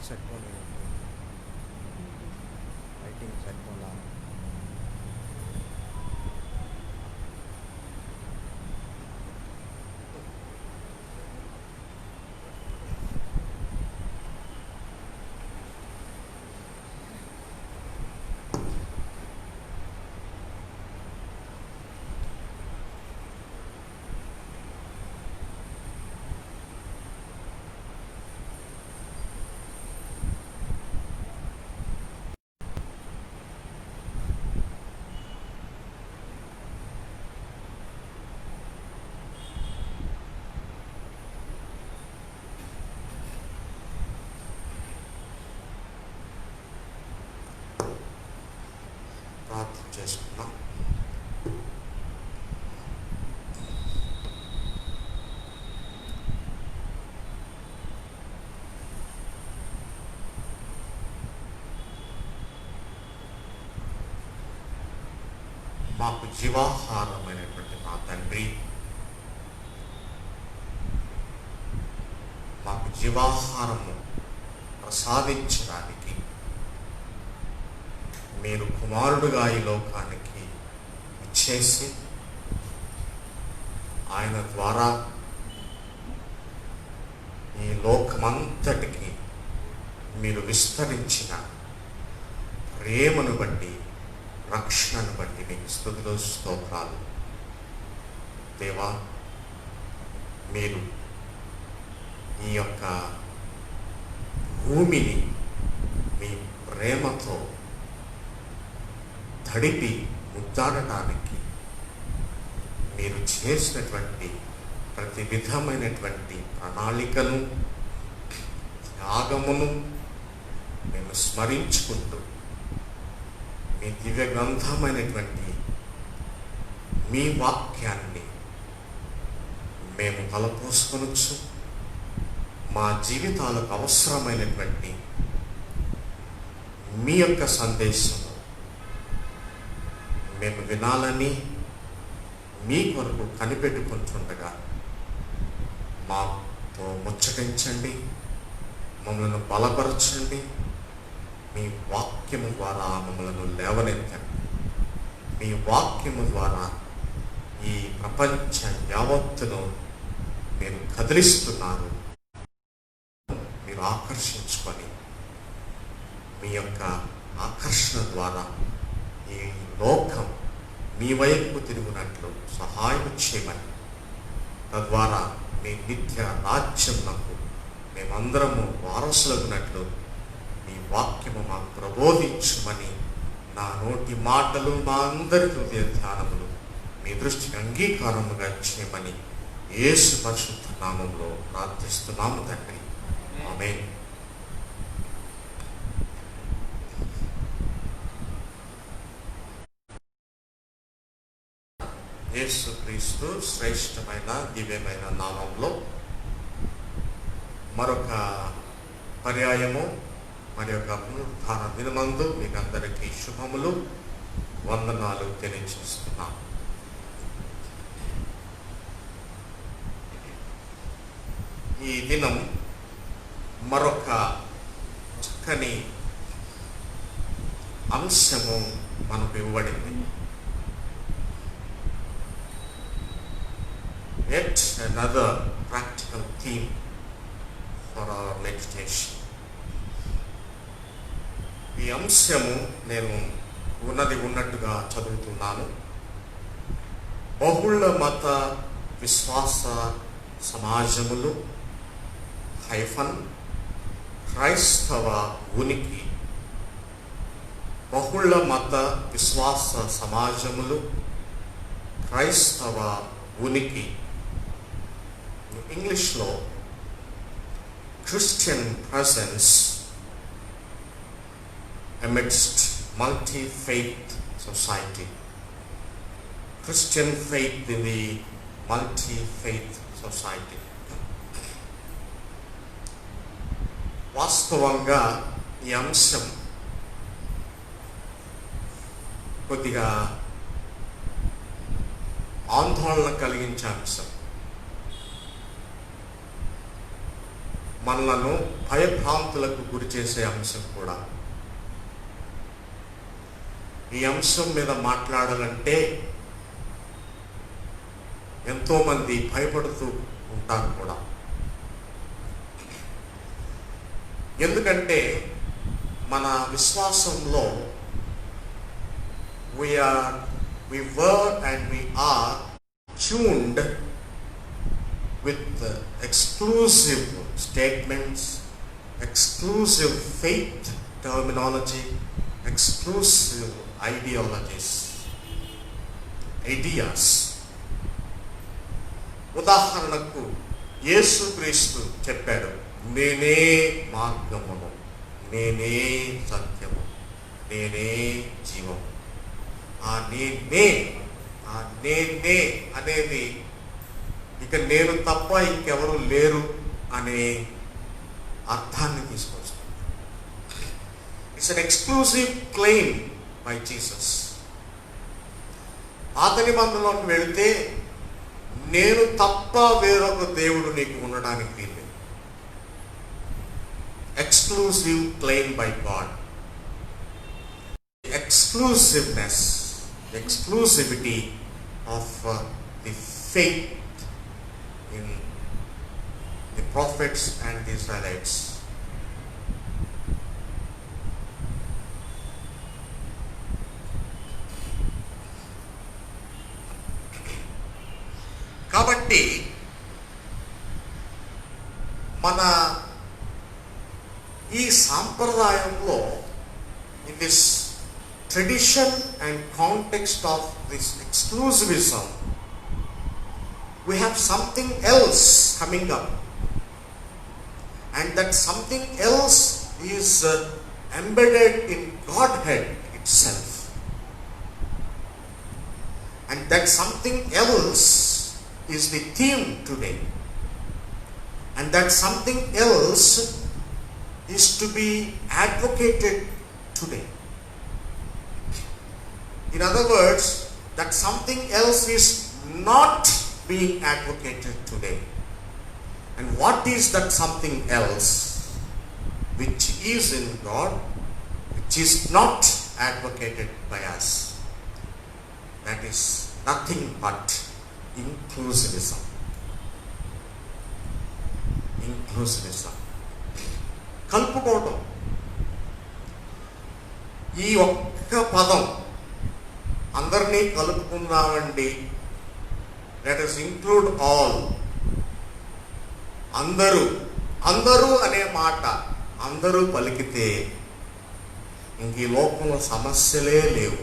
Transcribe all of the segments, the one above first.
Set పోలేదు, lighting set పోలా. ప్రార్థన చేసుకున్నాం. మాకు జీవాహారమైనటువంటి మా తండ్రి, మాకు జీవాహారము ప్రసాదించడానికి మీరు కుమారుడుగా ఈ లోకానికి ఇచ్చేసి ఆయన ద్వారా ఈ లోకమంతటికి మీరు విస్తరించిన ప్రేమను బట్టి, రక్షణను బట్టి మీకు స్తుతులు స్తోత్రాలు. దేవా, మీరు ఈ యొక్క భూమిని మీ ప్రేమతో తడిపి ముద్దాడటానికి మీరు చేసినటువంటి ప్రతి విధమైనటువంటి ప్రణాళికను, త్యాగమును మేము స్మరించుకుంటూ మీ దివ్య గ్రంథమైనటువంటి మీ వాక్యాన్ని మేము తలపోసుకొనొచ్చు. మా జీవితాలకు అవసరమైనటువంటి మీ యొక్క సందేశము మేము వినాలని మీ కొరకు కనిపెట్టుకుంటుండగా మాతో ముచ్చటించండి, మమ్మల్ని బలపరచండి. మీ వాక్యము ద్వారా మమ్మల్ని లేవనెత్తండి. మీ వాక్యము ద్వారా ఈ ప్రపంచ యావత్తును మీరు కదిలిస్తున్నారు. మీరు ఆకర్షించుకొని మీ యొక్క ఆకర్షణ ద్వారా ఈ లోకం మీ వైపు తిరుగునట్లు సహాయం చేయమని, తద్వారా మీ నిత్య రాజ్యమునకు మేమందరము వారసులగునట్లు మీ వాక్యము మాకు ప్రబోధించమని, నా నోటి మాటలు మా అందరి హృదయ ధ్యానములు మీ దృష్టికి అంగీకారముగా చేయమని యేసు పరిశుద్ధ నామములో ప్రార్థిస్తున్నాము తండ్రి. ఆమేన్. యేసు క్రీస్తు శ్రేష్టమైన దివ్యమైన నామంలో మరొక పర్యాయము మరి యొక్క పునరుద్ధాన దినమందు మీకు అందరికీ శుభములు, వందనాలు తెలియజేస్తున్నాం. ఈ దినం మరొక చక్కని అంశము మనకు ఇవ్వబడింది. Yet another practical theme for our meditation. ఈ అంశము నేను ఉన్నట్టుగా చదువుతున్నాను. బహుళ మత విశ్వాస సమాజములు క్రైస్తవ ఉనికి. బహుళ మత విశ్వాస సమాజములు క్రైస్తవ ఉనికి. ఇంగ్లీష్లో Christian presence amidst multi-faith society. Christian faith in the multi-faith society. వాస్తవంగా ఈ అంశం కొద్దిగా ఆందోళన కలిగించే అంశం. మనలను భయభ్రాంతులకు గురి చేసే అంశం కూడా. ఈ అంశం మీద మాట్లాడాలంటే ఎంతోమంది భయపడుతూ ఉంటారు కూడా. ఎందుకంటే మన విశ్వాసంలో we were and we are tuned with exclusive statements, exclusive faith terminology, exclusive ideas. ఉదాహరణకు యేసుక్రీస్తు చెప్పాడు, నేనే మార్గమును, నేనే సత్యము, నేనే జీవము. ఆ నేనే అనేది ఇక నేను తప్ప ఇంకెవరు లేరు అనే అర్థాన్ని తీసుకొస్తుంది. It's an exclusive claim by Jesus. పాత నిబంధనలోకి వెళితే నేను తప్ప వేరొక దేవుడు నీకు ఉండడానికి వీల్లేదు. Exclusive claim by God. Exclusiveness, exclusivity of the faith in the prophets and the Israelites. కాబట్టి మన ఈ సాంప్రదాయంలో in this tradition and context of this exclusivism, we have something else coming up, and that something else is embedded in Godhead itself, and that something else is the theme today, and that something else is to be advocated today. In other words, that something else is not being advocated today. And what is that something else which is in God, which is not advocated by us? That is nothing but inclusivism. Inclusivism. కలుపుకోవడం. ఈ ఒక్క పదం అందరినీ కలుపుకుందామండి, let us include all. అందరూ అనే మాట అందరూ పలికితే ఇంక ఈ లోకంలో సమస్యలే లేవు.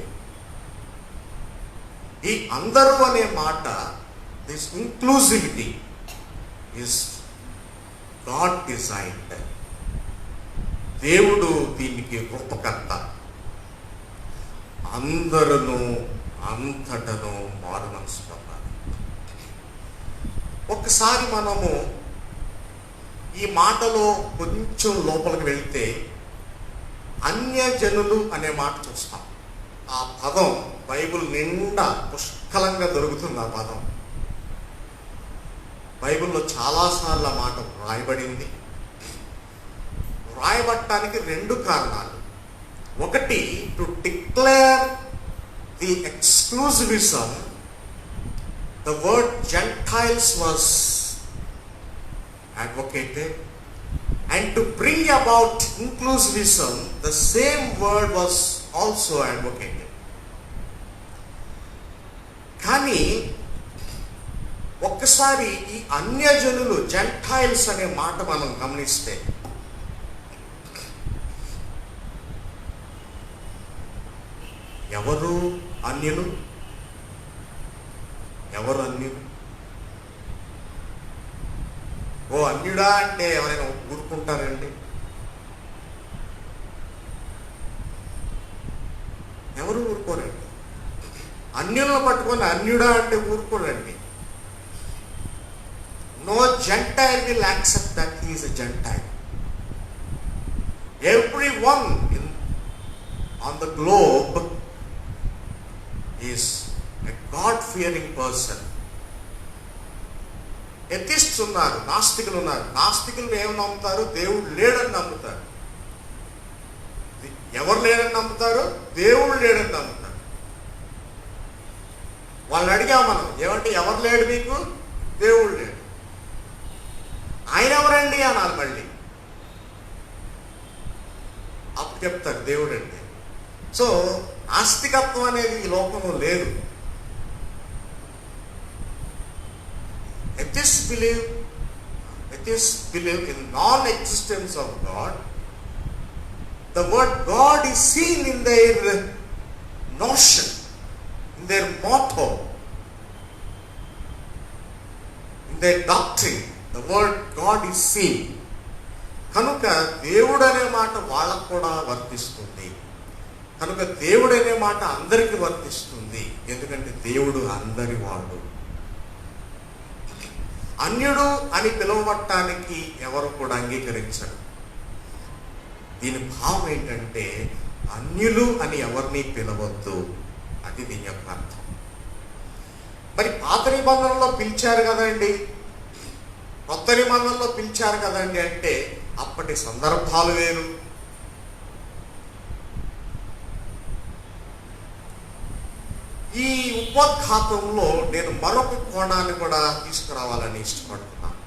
ఈ అందరూ అనే మాట, this inclusivity is God designed. దేవుడు దీనికి రూపకర్త. అందరూ అంతటను మారు మనసు పొందాలి. ఒకసారి మనము ఈ మాటలో కొంచెం లోపలికి వెళ్తే అన్యజనులు అనే మాట చూస్తాం. ఆ పదం బైబిల్ నిండా పుష్కలంగా దొరుకుతుంది. ఆ పదం బైబిల్లో చాలాసార్లు ఆ మాట వ్రాయబడింది. వ్రాయబడటానికి రెండు కారణాలు. ఒకటి, to declare the exclusivism, the word gentiles was advocated, and to bring about inclusivism, the same word was also advocated. కానీ ఒక్కసారి ఈ అన్యజనులు, జెంటైల్స్ అనే మాట మనం గమనిస్తే, ఎవరు అన్యులు? ఎవరు అన్యులు? ఓ అన్యుడా అంటే ఎవరైనా ఊరుకుంటారండి? ఎవరు ఊరుకోరండి. అన్యులను పట్టుకొని అన్యుడా అంటే ఊరుకోరండి. No gentile will accept that he is a gentile. Everyone on the globe is a God-fearing person. Atheists ఉన్నారు, నాస్తికులు ఉన్నారు. నాస్తికులు ఏం నమ్ముతారు? దేవుడు లేడని నమ్ముతారు. ఎవరు లేడని నమ్ముతారు? దేవుడు లేడని నమ్ముతారు. వాళ్ళని అడిగాం మనం, ఏమంటే ఎవరు లేడు మీకు? దేవుడు లేడు. ఆయన ఎవరండి అనాలి మళ్ళీ. అప్పుడు చెప్తారు దేవుడు అండి. సో నాస్తికత్వం అనేది ఈ లోకంలో లేదు. Atheists believe in non-existence of God. The word God is seen in their notion, in their motto, in their doctrine. The word God is seen. కనుక దేవుడు అనే మాట వాళ్ళకు కూడా వర్తిస్తుంది. కనుక దేవుడు అనే మాట అందరికీ వర్తిస్తుంది. ఎందుకంటే దేవుడు అందరి వాడు. అన్యుడు అని పిలువబడటానికి ఎవరు కూడా అంగీకరించరు. దీని భావం ఏంటంటే అన్యులు అని ఎవరిని పిలవద్దు, అది దీని యొక్క అర్థం. మరి పాత నిబంధనలో పిలిచారు కదండి, కొత్త నిబంధనలో పిలిచారు కదండి అంటే అప్పటి సందర్భాలు వేరు. ఈ ఉపోద్ఘాతంలో నేను మరొక కోణాన్ని కూడా తీసుకురావాలని ఇష్టపడుతున్నాను.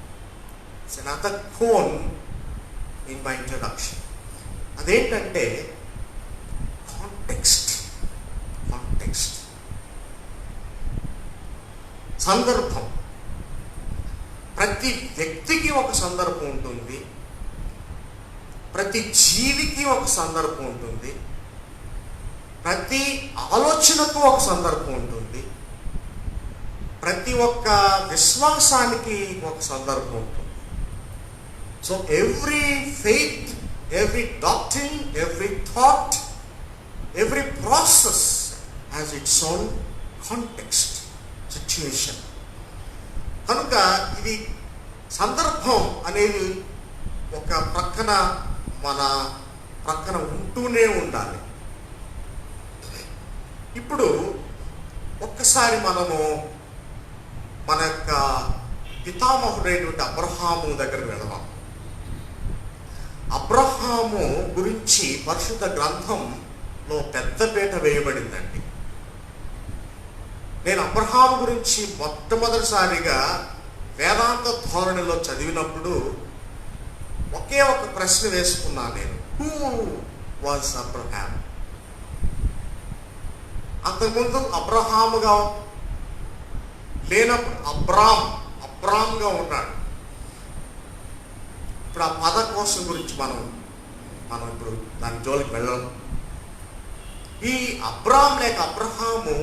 It's another cone in my introduction. అదేంటంటే కాంటెక్స్ట్. సందర్భం. ప్రతి వ్యక్తికి ఒక సందర్భం ఉంటుంది, ప్రతి జీవికి ఒక సందర్భం ఉంటుంది, ప్రతి ఆలోచనకు ఒక సందర్భం ఉంటుంది, ప్రతి ఒక్క విశ్వాసానికి ఒక సందర్భం ఉంటుంది. So every faith, every doctrine, every thought, every process has its own context, situation. కనుక ఇది సందర్భం అనేది ఒక మన ప్రక్కన ఉంటూనే ఉండాలి. ఇప్పుడు ఒక్కసారి మనము మన యొక్క పితామహుడైనటువంటి అబ్రహాము దగ్గరకు వెళదాం. అబ్రహాము గురించి పరిశుద్ధ గ్రంథంలో పెద్ద పీట వేయబడిందండి. నేను అబ్రహాము గురించి మొట్టమొదటిసారిగా వేదాంత ధోరణిలో చదివినప్పుడు ఒకే ఒక ప్రశ్న వేసుకున్నాను నేను, హూ వాజ్ అబ్రహాం? అంతకుముందు అబ్రహాముగా లేనప్పుడు అబ్రామ్గా ఉన్నాడు. ఇప్పుడు ఆ పద కోసం గురించి మనం ఇప్పుడు దాని జోలికి వెళ్ళాం. ఈ అబ్రామ్ లేక అబ్రహాము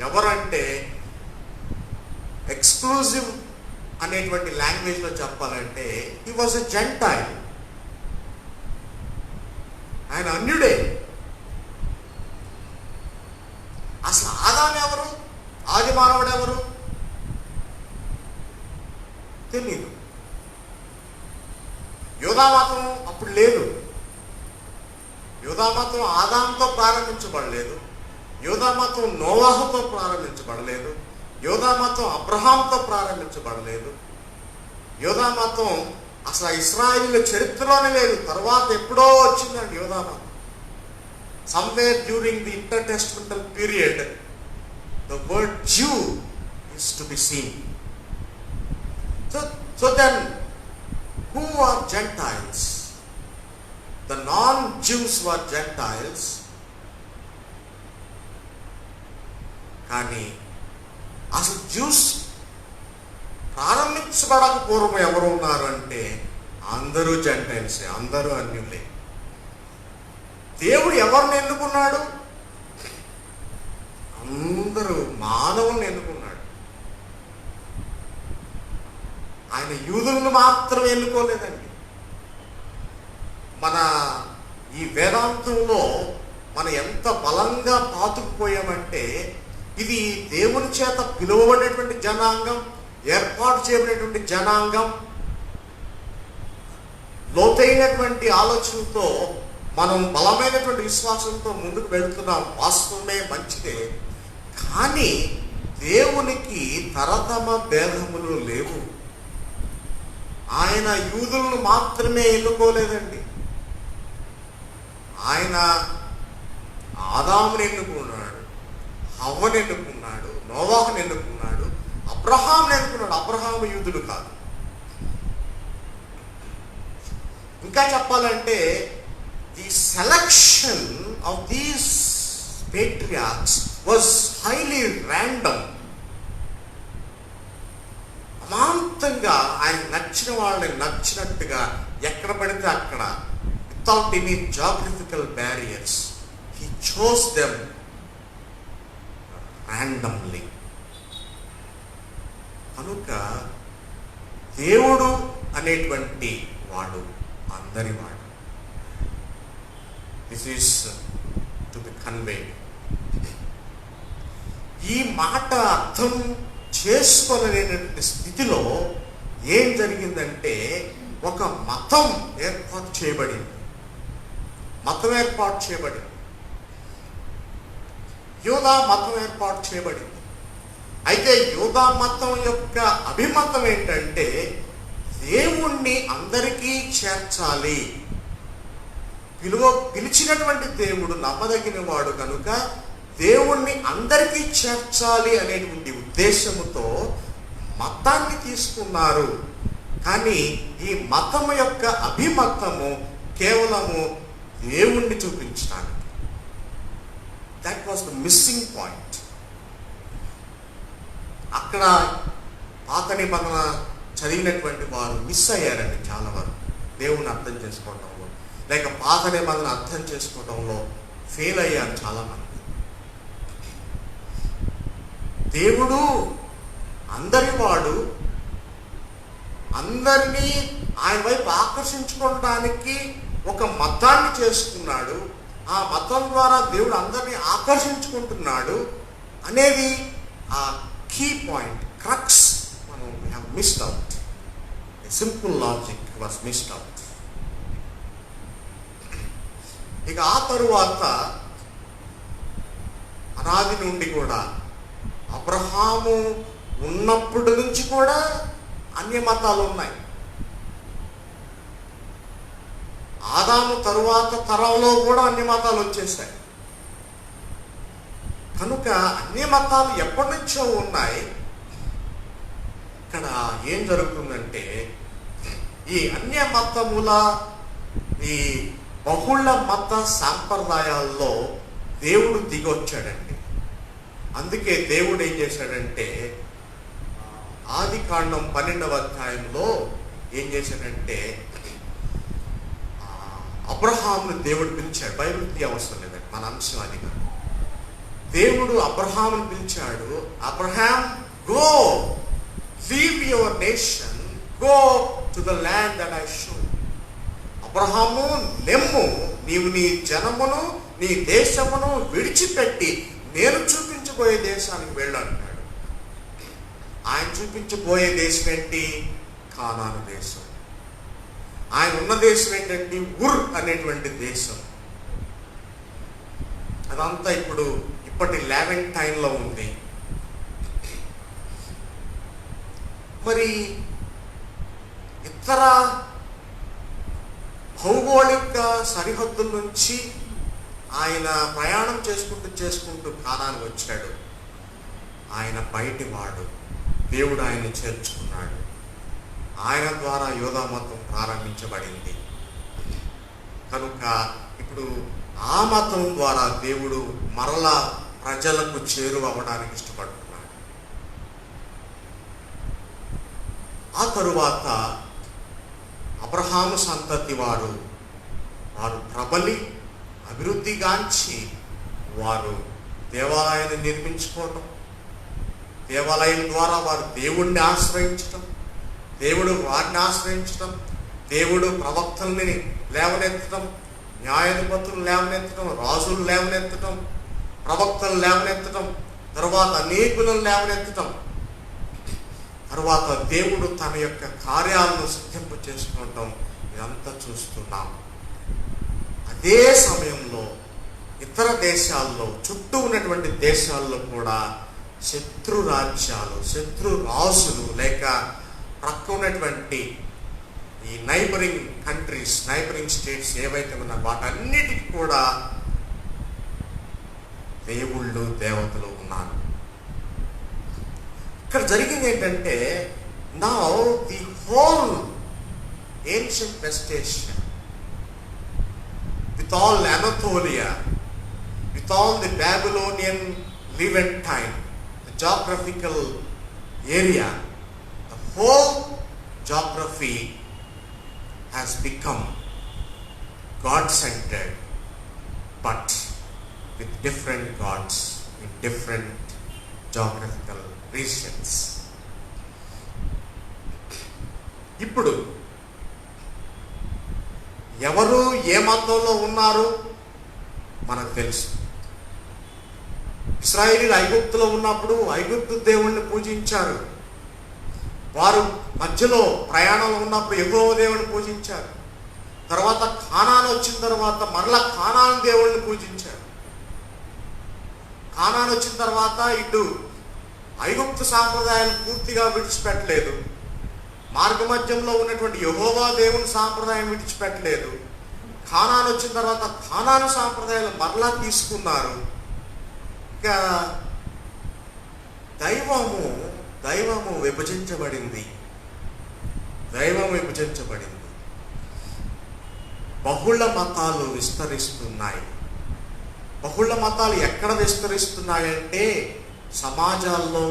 ఎవరంటే ఎక్స్క్లూజివ్ అనేటువంటి లాంగ్వేజ్లో చెప్పాలంటే హీ వాజ్ ఎ జెంటైల్. ఆయన అన్యుడే. అసలు ఆదాము ఎవరు? ఆది మానవుడు ఎవరు? తెలీదు. యూదామతం అప్పుడు లేదు. యూదామతం ఆదాంతో ప్రారంభించబడలేదు. యూదామతం నోవాహుతో ప్రారంభించబడలేదు. యూదామతం అబ్రహాంతో ప్రారంభించబడలేదు. యూదామతం అసలు ఇశ్రాయేలు చరిత్రలోనే లేదు. తర్వాత ఎప్పుడో వచ్చిందండి యూదామతం. Somewhere during the intertestamental period, the word Jew is to be seen. So then, who are Gentiles? The non-Jews were Gentiles. కానీ అసలు జ్యూస్ ప్రారంభించబడక పూర్వం ఎవరు ఉన్నారు అంటే అందరూ జెంటైల్సే, అందరూ అన్యులే. దేవుడు ఎవరిని ఎన్నుకున్నాడు? అందరూ మానవుల్ని ఎన్నుకున్నాడు. ఆయన యూదులను మాత్రం ఎన్నుకోలేదండి. మన ఈ వేదాంతంలో మనం ఎంత బలంగా పాతుకుపోయామంటే ఇది దేవుని చేత పిలువబడేటువంటి జనాంగం, ఏర్పాటు చేయబడినటువంటి జనాంగం. లోతైనటువంటి ఆలోచనతో మనం బలమైనటువంటి విశ్వాసంతో ముందుకు వెళుతున్నాం. వాస్తవమే, మంచిదే. కానీ దేవునికి తరతమ భేదములు లేవు. ఆయన యూదులను మాత్రమే ఎన్నుకోలేదండి. ఆయన ఆదాముని ఎన్నుకున్నాడు, హవ్వను ఎన్నుకున్నాడు, నోవాహుని ఎన్నుకున్నాడు, అబ్రహాముని ఎన్నుకున్నాడు. అబ్రహాము యూదుడు కాదు. ఇంకా చెప్పాలంటే the selection of these patriarchs was highly random. అమాంతంగా ఆయన నచ్చిన వాళ్ళని నచ్చినట్టుగా ఎక్కడ పడితే అక్కడ, without any geographical barriers, he chose them randomly. కనుక దేవుడు అనేటువంటి వాడు అందరి వాడు. This is to be conveyed. ఈ మాట అర్థం చేసుకోలేనటువంటి స్థితిలో ఏం జరిగిందంటే ఒక మతం ఏర్పాటు చేయబడింది. యూదా మతం ఏర్పాటు చేయబడింది. అయితే యూదా మతం యొక్క అభిమతం ఏంటంటే దేవుణ్ణి అందరికీ చేర్చాలి, పిలిచినటువంటి దేవుడు నమ్మదగిన వాడు కనుక దేవుణ్ణి అందరికీ చేర్చాలి అనేటువంటి ఉద్దేశముతో మతాన్ని తీసుకున్నారు. కానీ ఈ మతము యొక్క అభిమతము కేవలము దేవుణ్ణి చూపించడానికి. That was the missing point. అక్కడ పాత నిబంధన చదివినటువంటి వారు మిస్ అయ్యారండి చాలా వరకు. దేవుణ్ణి అర్థం చేసుకోవడంలో, లేక పాత నిబంధన అర్థం చేసుకోవడంలో ఫెయిల్ అయ్యారు చాలా మంది. దేవుడు అందరి వాడు, అందరినీ ఆయన వైపు ఆకర్షించుకోవడానికి ఒక మతాన్ని చేసుకున్నాడు. ఆ మతం ద్వారా దేవుడు అందరినీ ఆకర్షించుకుంటున్నాడు అనేది ఆ కీ పాయింట్, క్రక్స్ మనం have missed out. Simple logic was missed out. ఇక ఆ తరువాత అనాది నుండి కూడా, అబ్రహాము ఉన్నప్పటి నుంచి కూడా అన్య మతాలు ఉన్నాయి. ఆదాము తరువాత తరంలో కూడా అన్య మతాలు వచ్చేసాయి. కనుక అన్య మతాలు ఎప్పటి నుంచో ఉన్నాయి. ఇక్కడ ఏం జరుగుతుందంటే ఈ అన్య మతముల ఈ బహుళ మత సాంప్రదాయాల్లో దేవుడు దిగొచ్చాడండి. అందుకే దేవుడు ఏం చేశాడంటే ఆదికాండం 12వ అధ్యాయంలో ఏం చేశాడంటే అబ్రహామును దేవుడు పిలిచాడు. బైబిల్కి అవసరం లేదండి, మన అంశం అది కాదు. దేవుడు అబ్రహామును పిలిచాడు. Abraham, go, leave your nation, go to the land that I show. Abraham, లెమ్ము, నీవు నీ జనమును నీ దేశమును విడిచిపెట్టి నేను చూపించబోయే దేశానికి వెళ్ళంటాడు. ఆయన చూపించబోయే దేశం ఏంటి? కానాను దేశం. ఆయన ఉన్న దేశం ఏంటంటే ఉర్ అనేటువంటి దేశం. అదంతా ఇప్పటి లెవెంటైన్లో ఉంది. మరి ఇతర భౌగోళిక సరిహద్దుల నుంచి ఆయన ప్రయాణం చేసుకుంటూ కానాను వచ్చాడు. ఆయన బయటి వాడు. దేవుడు ఆయన్ని చేర్చుకున్నాడు. ఆయన ద్వారా యూదా మతం ప్రారంభించబడింది. కనుక ఇప్పుడు ఆ మతం ద్వారా దేవుడు మరలా ప్రజలకు చేరువవ్వడానికి ఇష్టపడుతున్నాడు. ఆ తరువాత అబ్రహాము సంతతి వారు ప్రబలి అభివృద్ధిగాంచి వారు దేవాలయాన్ని నిర్మించుకోవటం, దేవాలయం ద్వారా వారు దేవుణ్ణి ఆశ్రయించటం, దేవుడు వారిని ఆశ్రయించటం, దేవుడు ప్రవక్తల్ని లేవనెత్తడం, న్యాయాధిపతులు లేవనెత్తడం, రాజులు లేవనెత్తడం, ప్రవక్తలు లేవనెత్తడం, తర్వాత అనేకులను లేవనెత్తడం, తర్వాత దేవుడు తన యొక్క కార్యాలను సిద్ధింప చేసుకోవటం, ఇదంతా చూస్తున్నాం. అదే సమయంలో ఇతర దేశాల్లో, చుట్టూ ఉన్నటువంటి దేశాల్లో కూడా శత్రు రాజ్యాలు, శత్రు రాజులు, లేక ప్రక్క ఉన్నటువంటి ఈ నైబరింగ్ కంట్రీస్, నైబరింగ్ స్టేట్స్ ఏవైతే ఉన్నాయో వాటన్నిటికీ కూడా దేవుళ్ళు, దేవతలు ఉన్నారు. ఇక్కడ జరిగింది ఏంటంటే, now the whole ancient west Asia, with all Anatolia, with all the Babylonian Levantine, the geographical area, the whole geography has become God-centered, but with different gods in different geographical regions. ఇప్పుడు ఎవరు ఏ మతంలో ఉన్నారు మనకు తెలుసు. ఇశ్రాయేలీయులు ఐగుప్తులో ఉన్నప్పుడు ఐగుప్తు దేవుణ్ణి పూజించారు. వారు మధ్యలో ప్రయాణంలో ఉన్నప్పుడు యెహోవా దేవుణ్ణి పూజించారు. తర్వాత కానాను వచ్చిన తర్వాత మరలా కానాను దేవుణ్ణి పూజించారు. కానాను వచ్చిన తర్వాత ఇటు ఐగుప్తు సాంప్రదాయాలు పూర్తిగా విడిచిపెట్టలేదు. మార్గమధ్యంలో ఉన్నటువంటి యెహోవా దేవుని సాంప్రదాయం విడిచిపెట్టలేదు. కానాను వచ్చిన తర్వాత కానాను సాంప్రదాయాలు మరలా తీసుకున్నారు. ఇంకా దైవము విభజించబడింది. బహుళ మతాలు విస్తరిస్తున్నాయి. బహుళ మతాలు ఎక్కడ విస్తరిస్తున్నాయంటే సమాజాల్లో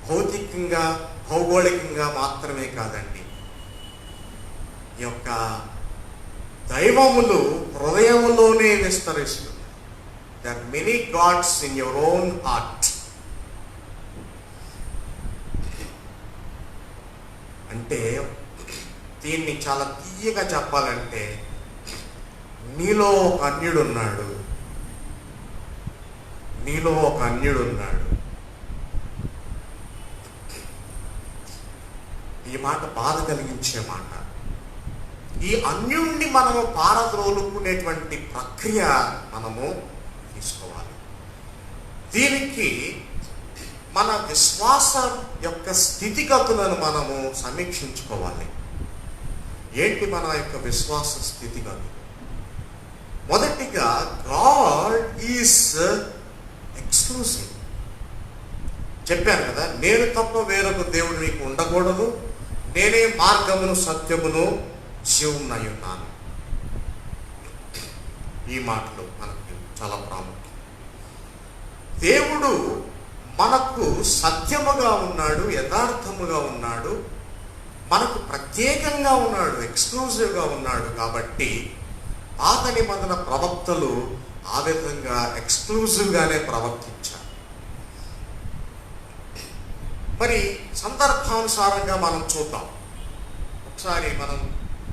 భౌతికంగా, భౌగోళికంగా మాత్రమే కాదండి. ఈ యొక్క దైవములు హృదయములోనే విస్తరిస్తుంది. There are many gods in your own heart. అంటే దీన్ని చాలా తీయగా చెప్పాలంటే, నీలో ఒక అన్యుడున్నాడు. ఈ మాట బాధ కలిగించే మాట. ఈ అన్యుణ్ణి మనము పారద్రోలుకునేటువంటి ప్రక్రియ మనము తీసుకోవాలి. దీనికి మన విశ్వాసం యొక్క స్థితిగతులను మనము సమీక్షించుకోవాలి. ఏంటి మన యొక్క విశ్వాస స్థితిగతులు? మొదటిగా, గాడ్ ఈజ్ ఎక్స్క్లూసివ్. చెప్పాను కదా, నేను తప్ప వేరొక దేవుడు నీకు ఉండకూడదు, నేనే మార్గమును, సత్యమును, జీవమునై ఉన్నాను. ఈ మాటలు మనకు చాలా ప్రాముఖ్యం. దేవుడు మనకు సత్యముగా ఉన్నాడు, యథార్థముగా ఉన్నాడు, మనకు ప్రత్యేకంగా ఉన్నాడు, ఎక్స్క్లూజివ్గా ఉన్నాడు. కాబట్టి పాత నిబంధన ప్రవక్తలు ఆ విధంగా ఎక్స్క్లూజివ్గానే ప్రవర్తించారు. మరి సందర్భానుసారంగా మనం చూద్దాం. ఒకసారి మనం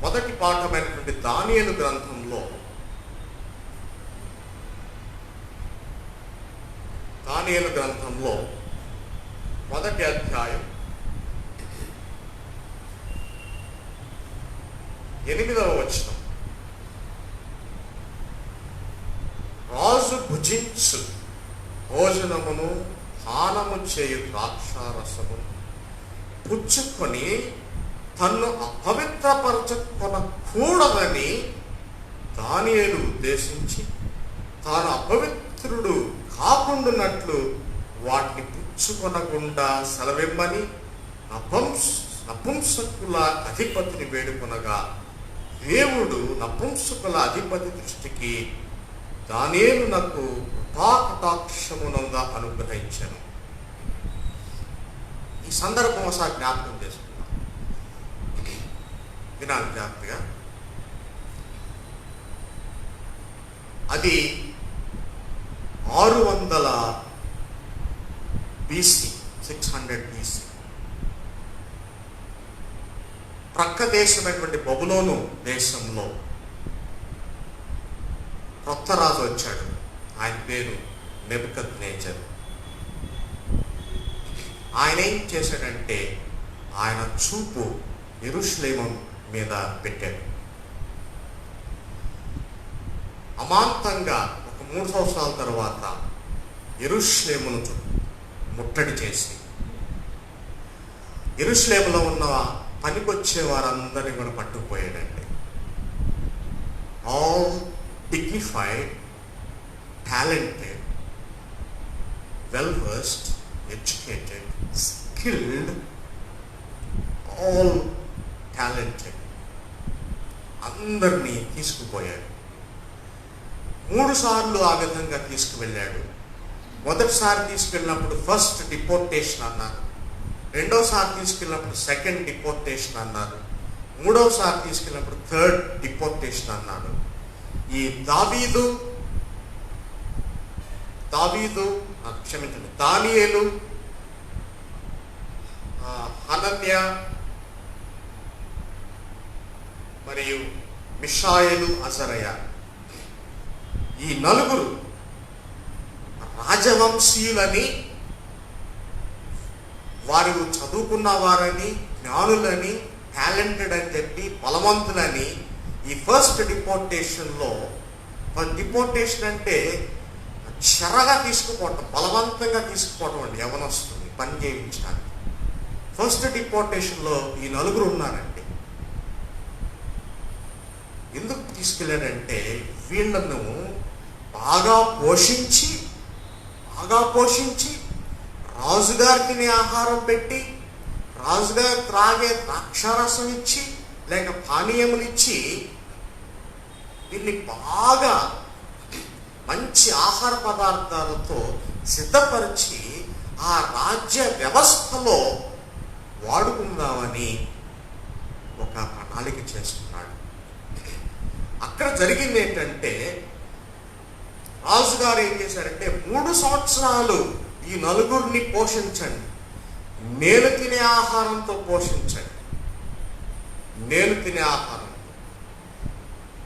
మొదటి పాఠమైనటువంటి దానియేలు గ్రంథంలో మొదటి అధ్యాయం 8వ వచనం. రాజు భుజించు భోజనమును, పానము చేయు ద్రాక్షారసమును పుచ్చుకొని తన్ను అపవిత్రపరచుకొనకూడదని దానియేలు ఉద్దేశించి తాను అపవిత్రుడు కాకుండానట్లు వాటిని పుచ్చుకొనకుండా సెలవిమ్మని నపుంసకుల అధిపతిని వేడుకొనగా, దేవుడు నపుంసకుల అధిపతి దృష్టికి దానియేలునకు కటాక్షమునంగా అనుగ్రహించాను. ఈ సందర్భం ఒకసారి జ్ఞాపకం చేసుకున్నాం. వినాలి జాగ్రత్తగా. అది 600 BC, 600 BC. ప్రక్క దేశమైనటువంటి బబులోను దేశంలో కొత్త రాజు వచ్చాడు. ఆయన పేరు నెబుకద్నెజర్. ఆయన ఏం చేశాడంటే, ఆయన చూపు యెరూషలేము మీద పెట్టాడు. అమాంతంగా ఒక 3 సంవత్సరాల తర్వాత యెరూషలేమును ముట్టడి చేసి యెరూషలేములో ఉన్న పనికొచ్చే వారందరినీ కూడా పట్టుకుపోయాడండి. All dignified, talented, well versed, educated, skilled, all talented అందరినీ తీసుకుపోయాడు. 3 సార్లు ఆ విధంగా తీసుకువెళ్ళాడు. మొదటిసారి తీసుకెళ్ళినప్పుడు ఫస్ట్ డిపోర్టేషన్ అన్నారు, రెండోసారి తీసుకెళ్ళినప్పుడు సెకండ్ డిపోర్టేషన్ అన్నారు, మూడవసారి తీసుకెళ్ళినప్పుడు థర్డ్ డిపోర్టేషన్ అన్నాడు. ఈ దావీదు క్షమించండి, దానియేలు, హనన్య మరియు మిషాయేలు, అజరయ, ఈ 4 రాజవంశీయులని, వారు చదువుకున్న వారని, జ్ఞానులని, టాలెంటెడ్ అని చెప్పి బలవంతులని ఈ ఫస్ట్ డిపోర్టేషన్లో, డిపోర్టేషన్ అంటే చెరగా తీసుకుపోవటం, బలవంతంగా తీసుకుపోవటం అండి, యవనొస్తుంది పని చేయించడానికి. ఫస్ట్ డిపోర్టేషన్లో ఈ 4 ఉన్నారండి. ఎందుకు తీసుకెళ్ళాడంటే వీళ్ళను బాగా పోషించి రాజుగారు తినే ఆహారం పెట్టి, రాజుగారు త్రాగే ద్రాక్షారసం ఇచ్చి లేక పానీయములు ఇచ్చి దీన్ని బాగా మంచి ఆహార పదార్థాలతో సిద్ధపరిచి ఆ రాజ్య వ్యవస్థలో వాడుకుందామని ఒక ప్రణాళిక చేస్తున్నాడు. అక్కడ జరిగింది ఏంటంటే రాజుగారు ఏం చేశారంటే 3 సంవత్సరాలు ఈ 4 పోషించండి, నేను తినే ఆహారంతో పోషించండి, నేను తినే ఆహారం.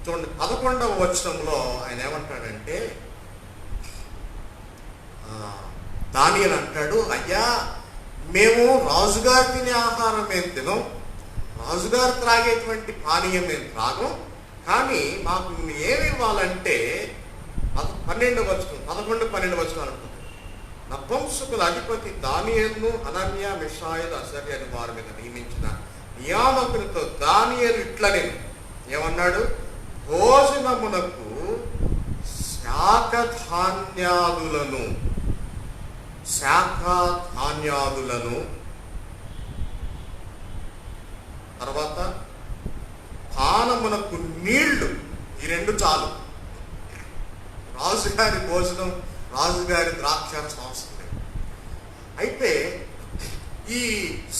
చూడండి 11వ వచనంలో ఆయన ఏమంటాడంటే, దానియేలు అంటాడు, అయ్యా మేము రాజుగారు తినే ఆహారం ఏం తినం, రాజుగారు త్రాగేటువంటి పానీయం ఏం త్రాగం, కానీ మాకు ఏమి ఇవ్వాలంటే 11 వచనాలు అంటుంది, నపుంసకుల అధిపతి దానియేలును, హనన్య, మిషాయేలు, అజర్య అని వారి మీద నియమించిన నియామకులతో దానియేలు ఇట్లనే ఏమన్నాడు, భోజనమునకు శాఖధాన్యాదులను తర్వాత పానమునకు నీళ్లు, ఈ 2 చాలు. రాజుగారి భోజనం, రాజుగారి ద్రాక్షారసం అవసరం లేదు. అయితే ఈ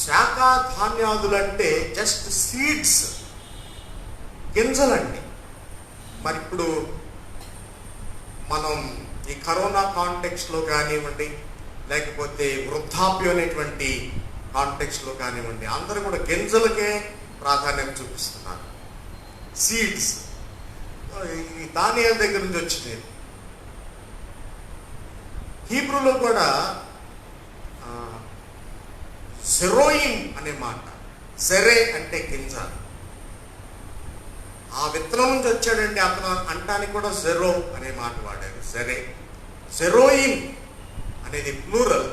శాఖధాన్యాదులు అంటే జస్ట్ సీడ్స్, గింజలండి. మరి ఇప్పుడు మనం ఈ కరోనా కాంటెక్స్లో కానివ్వండి, లేకపోతే వృద్ధాప్యం అనేటువంటి కాంటెక్స్లో కానివ్వండి, అందరూ కూడా గింజలకే ప్రాధాన్యం చూపిస్తున్నారు, సీడ్స్. ఈ దానియేలు దగ్గర నుంచి వచ్చింది. హీబ్రూలో కూడా సెరోయిన్ అనే మాట, సెరే అంటే గింజ, ఆ విత్తనం నుంచి వచ్చాడండి అతను అంటానికి కూడా సెరో అనే మాట వాడారు, సెరోయిన్ అనేది ప్లూరల్.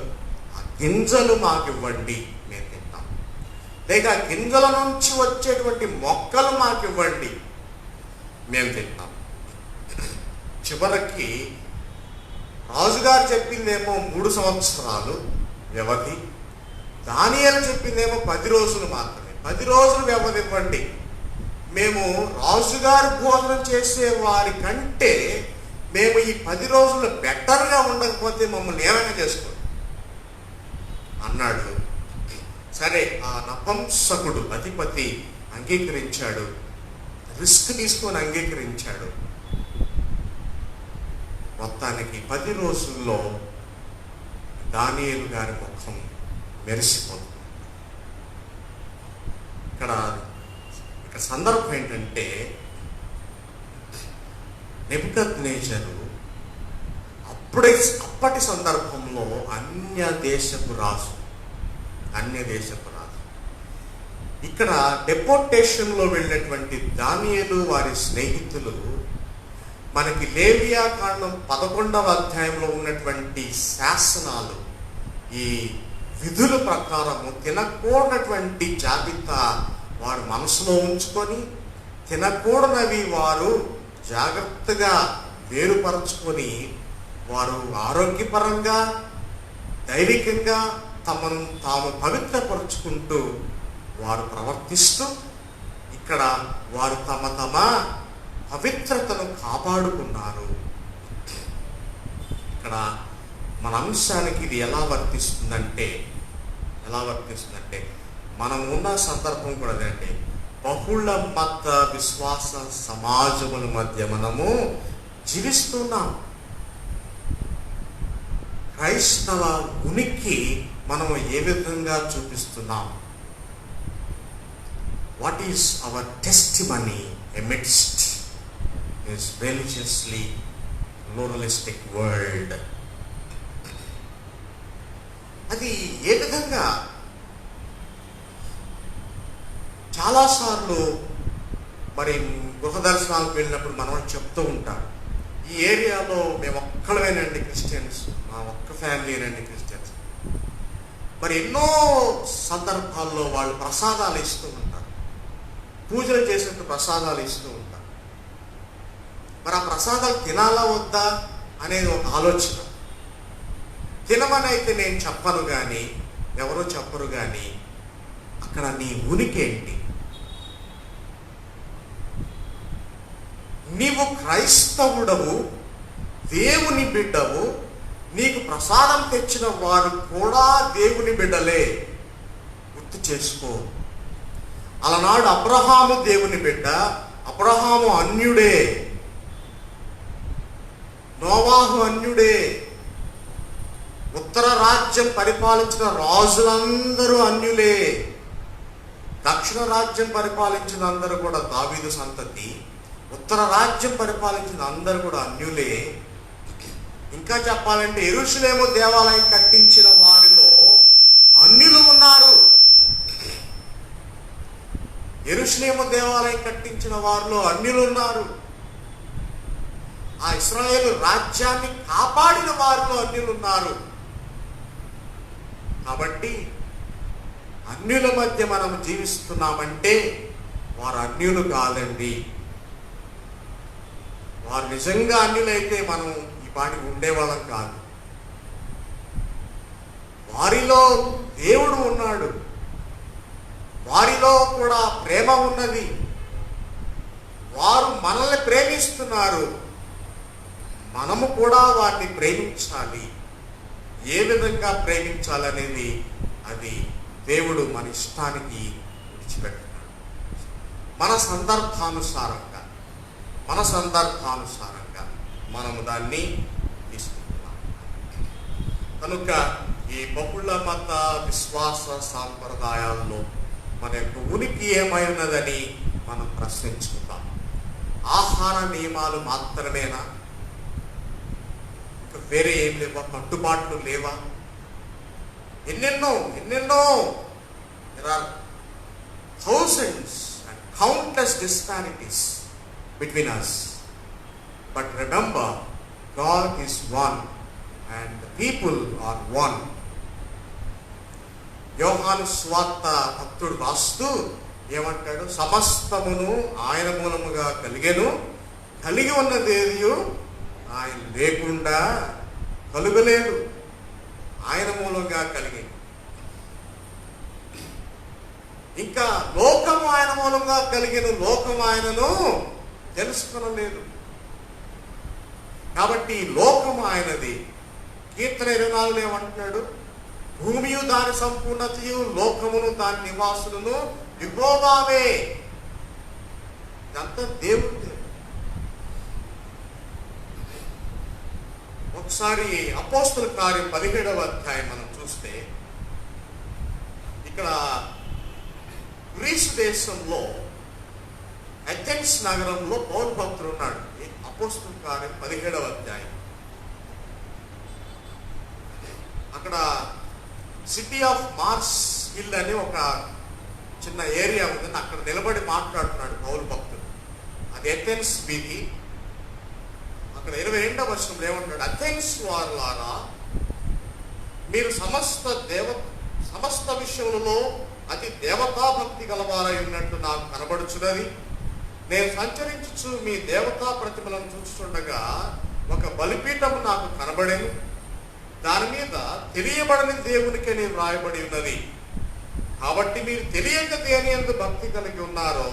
ఆ గింజలు మాకు ఇవ్వండి, మేము తింటాం. లేక ఆ గింజల నుంచి వచ్చేటువంటి మొక్కలు మాకు ఇవ్వండి, మేము తింటాం. చివరికి రాజుగారు చెప్పిందేమో 3 సంవత్సరాలు వ్యవధి, దానియేలు చెప్పిందేమో 10 రోజులు మాత్రమే. 10 రోజులు వ్యవధి ఇవ్వండి, మేము రాజుగారు భోజనం చేసే వారి కంటే మేము ఈ 10 రోజులు బెటర్గా ఉండకపోతే మమ్మల్ని ఏమైనా చేసుకోండి అన్నాడు. సరే, ఆ నపుంసకుడు అధిపతి అంగీకరించాడు, రిస్క్ తీసుకొని అంగీకరించాడు. మొత్తానికి 10 రోజుల్లో దానియేలు గారి ముఖం మెరిసిపోతుంది. ఇక్కడ సందర్భం ఏంటంటే, నెబుకద్నెజరు అప్పటి సందర్భంలో అన్య దేశపు రాజు. ఇక్కడ డెపోర్టేషన్లో వెళ్ళినటువంటి దానియేలు వారి స్నేహితులు మనకి లేవియా కాండం 11వ అధ్యాయంలో ఉన్నటువంటి శాసనాలు, ఈ విధుల ప్రకారము తినకూడనటువంటి జాబితా వారు మనసులో ఉంచుకొని, తినకూడనవి వారు జాగ్రత్తగా వేరుపరచుకొని, వారు ఆరోగ్యపరంగా దైవికంగా తమను తాము పవిత్రపరుచుకుంటూ వారు ప్రవర్తిస్తూ, ఇక్కడ వారు తమ పవిత్రతను కాపాడుకున్నారు. ఇక్కడ మన అంశానికి ఇది ఎలా వర్తిస్తుందంటే మనం ఉన్న సందర్భం కూడా అదండి. బహుళ మత విశ్వాస సమాజముల మధ్య మనము జీవిస్తున్నాం. క్రైస్తవ ఉనికి మనము ఏ విధంగా చూపిస్తున్నాం? What is our testimony amidst this religiously pluralistic world? అది ఏ విధంగా? చాలాసార్లు మరి గృహ దర్శనాలకు వెళ్ళినప్పుడు మనం చెప్తూ ఉంటాం, ఈ ఏరియాలో మేము ఒక్కడమేనండి క్రిస్టియన్స్, మా ఒక్క ఫ్యామిలీనండి క్రిస్టియన్స్. మరి ఎన్నో సందర్భాల్లో వాళ్ళు ప్రసాదాలు ఇస్తూ ఉంటారు, పూజలు చేసినట్టు ప్రసాదాలు ఇస్తూ ఉంటారు. మరి ఆ ప్రసాదాలు తినాలా వద్దా అనేది ఒక ఆలోచన. తినమని అయితే నేను చెప్పను కానీ, ఎవరో చెప్పరు కానీ, అక్కడ నీ ఉనికి ఏంటి? నీవు క్రైస్తవుడవు, దేవుని బిడ్డవు, నీకు ప్రసాదం తెచ్చిన వారు కూడా దేవుని బిడ్డలే, గుర్తు చేసుకో. అలనాడు అబ్రహాము దేవుని బిడ్డ, అబ్రహాము అన్యుడే, నోవాహు అన్యుడే, ఉత్తర రాజ్యం పరిపాలించిన రాజులందరూ అన్యులే, దక్షిణ రాజ్యం పరిపాలించిన అందరూ కూడా దావీదు సంతతి, ఉత్తర రాజ్యం పరిపాలించిన అందరూ కూడా అన్యులే. ఇంకా చెప్పాలంటే యెరూషలేము దేవాలయం కట్టించిన వారిలో అన్యులు ఉన్నారు. యెరూషలేము దేవాలయం కట్టించిన వారిలో అన్యులు ఉన్నారు. ఆ ఇశ్రాయేలు రాజ్యాన్ని కాపాడిన వారిలో అన్యులు ఉన్నారు. కాబట్టి అన్యుల మధ్య మనం జీవిస్తున్నామంటే వారు అన్యులు కాదండి. వారు నిజంగా అన్యులైతే మనం ఈ పాటికి ఉండేవాళ్ళం కాదు. వారిలో దేవుడు ఉన్నాడు, వారిలో కూడా ప్రేమ ఉన్నది, వారు మనల్ని ప్రేమిస్తున్నారు, మనము కూడా వారిని ప్రేమించాలి. ఏ విధంగా ప్రేమించాలనేది అది దేవుడు మన ఇష్టానికి విడిచిపెడుతున్నాడు. మన సందర్భానుసారంగా మనము దాన్ని తీసుకుంటున్నాం. కనుక ఈ బహుళ మత విశ్వాస సాంప్రదాయాల్లో మన యొక్క ఉనికి ఏమై ఉన్నదని మనం ప్రశ్నించుకుందాం. ఆహార నియమాలు మాత్రమేనా? ఇంకా వేరే ఏం లేవా? కట్టుబాట్లు లేవా? ఎన్నెన్నో there are thousands and countless disparities between us, but remember, God is one and the people are one. యోహాను సువార్త భక్తుడు రాస్తూ ఏమంటాడు? సమస్తమును ఆయన మూలముగా కలిగెను, కలిగి ఉన్నదేదియు ఆయన లేకుండా కలుగలేదు, ఆయన మూలంగా కలిగి. ఇంకా లోకము ఆయన మూలంగా కలిగిన, లోకం ఆయనను తెలుసుకొనలేదు. కాబట్టి లోకము ఆయనది. కీర్తన 24 ఏమంటున్నాడు? భూమియు దాని సంపూర్ణతయు, లోకమును దాని నివాసులను యెహోవావే. ఇదంతా దేవుడిదే. ఒకసారి అపోస్తల కార్యం 17వ అధ్యాయం మనం చూస్తే, ఇక్కడ గ్రీసు దేశంలో అథెన్స్ నగరంలో పౌలు భక్తుడు ఉన్నాడు. అపోస్తల కార్యం 17వ అధ్యాయం. అక్కడ సిటీ ఆఫ్ మార్స్ హిల్ అని ఒక చిన్న ఏరియా ఉందని అక్కడ నిలబడి మాట్లాడుతున్నాడు పౌలు భక్తుడు. అది అథెన్స్ వీధి. అక్కడ 22వ వచనంలో ఏమంటున్నాడు? అథెన్స్ వారులారా, మీరు సమస్త విషయములలో అతి దేవతా భక్తి గలవారై ఉన్నట్టు నాకు కనబడుచున్నది. నేను సంచరించుచు మీ దేవతా ప్రతిమలను చూస్తుండగా ఒక బలిపీఠం నాకు కనబడేను. దాని మీద తెలియబడని దేవునికి నేను రాయబడి ఉన్నది. కాబట్టి మీరు తెలియక దేని యందు భక్తి కలిగి ఉన్నారో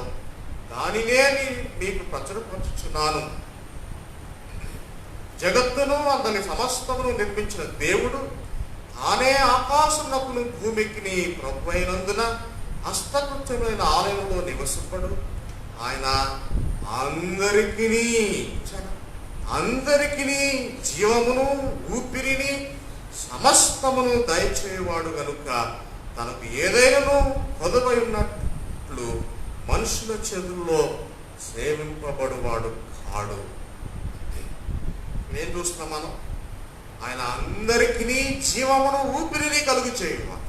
దానినే మీకు ప్రచురపరచుచున్నాను. జగత్తును అందరి సమస్తమును నిర్మించిన దేవుడు తానే ఆకాశమునకును భూమికి ప్రభు అయినందున హస్తకృత్యమైన ఆలయంలో నివసింపడు. ఆయన అందరికీ జీవమును ఊపిరిని సమస్తమును దయచేవాడు గనుక తనకు ఏదైనాను కొదవై ఉన్నట్లు మనుషుల చేతుల్లో సేవింపబడువాడు కాడు. ఏం చూస్తున్నాం మనం? ఆయన అందరికీ జీవమును ఊపిరిని కలుగు చేయవాడు.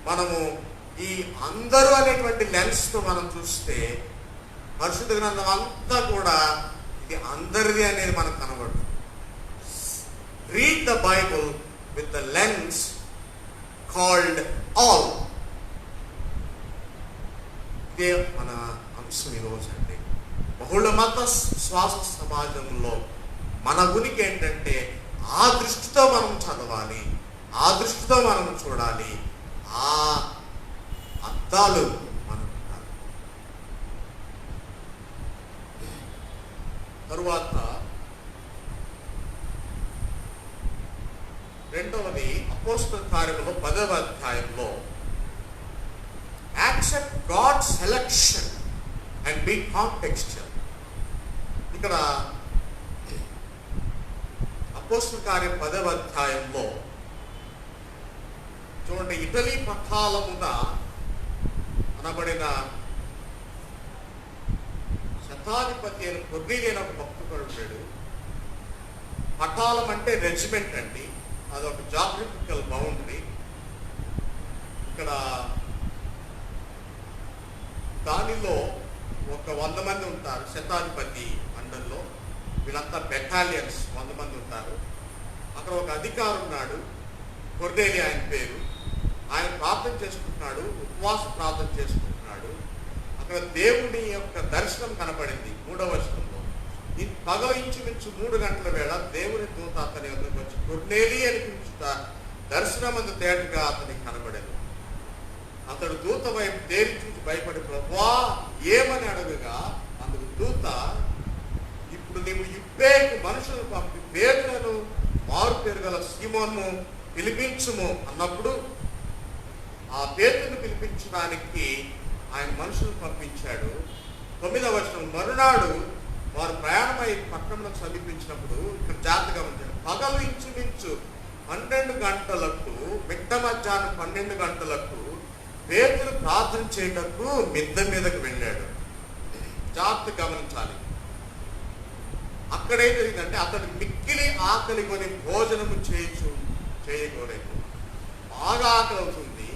మనము ఈ అందరూ అనేటువంటి లెన్స్తో మనం చూస్తే పరిశుద్ధ గ్రంథం అంతా కూడా ఇది అందరిది అనేది మనకు కనబడుతుంది. Read the Bible with the lens called all. ఇదే మన అంశం ఈరోజు అండి. బహుళ మత శ్వాస సమాజంలో మన ఉనికి ఏంటంటే ఆ దృష్టితో మనం చదవాలి, ఆ దృష్టితో మనం చూడాలి, ఆ అర్థాలు మనం. తరువాత రెండవది అపోస్తల కార్యములో 10వ అధ్యాయంలో accept God selection and be contextual. ఇక్కడ అపోస్తల కార్యం 10వ అధ్యాయంలో చూడండి, ఇటలీ పఠాలమున అనబడిన శతాధిపతి అయిన కొర్నేలియు అనే ఒక భక్తుడు ఉంటాడు. పఠాలం అంటే రెజిమెంట్ అండి, అదొక జాగ్రఫికల్ బౌండరీ. ఇక్కడ దానిలో ఒక 100 మంది ఉంటారు శతాధిపతి మండల్లో. వీళ్ళంతా బెటాలియన్స్ 100 మంది ఉంటారు. అక్కడ ఒక అధికారి ఉన్నాడు, కొర్నేలియు ఆయన పేరు. ఆయన ప్రార్థన చేసుకుంటున్నాడు, ఉపవాస ప్రార్థన చేసుకుంటున్నాడు. అక్కడ దేవుని యొక్క దర్శనం కనపడింది 3వ వచనంలో. ఈ పగలు ఇంచుమించు 3 గంటల వేళ దేవుని దూత అతని వద్దకు వచ్చి కొర్నేలియు అని పిలుచుట దర్శనం అందు తేటగా అతనికి కనబడేది. అతడు దూత వైపు తేరి చూసి భయపడి, ప్రభువా ఏమని అడగగా అందుకు దూత, ఇప్పుడు నీవు ఇప్పేకు మనుషులను పంపి పేతురును మారు పేరు గల సీమోను పిలిపించుము అన్నప్పుడు ఆ పేతురును పిలిపించడానికి ఆయన మనుషులను పంపించాడు. 9వ వచనం, మరునాడు వారు ప్రయాణమై పట్టణంలో సమీపించినప్పుడు ఇక్కడ జాగ్రత్తగా ఉంటాడు. పగలు ఇంచుమించు 12 గంటలకు, మిట్ట మధ్యాహ్నం 12 గంటలకు పేతురు ప్రార్థన చేయటకు మిద్దె మీదకు వెళ్ళాడు. జాగ్రత్త గమనించాలి. అక్కడేం జరిగిందంటే అతడు మిక్కిలి ఆకలి కొని భోజనము చేయకూడదు. బాగా ఆకలి అవుతుంది.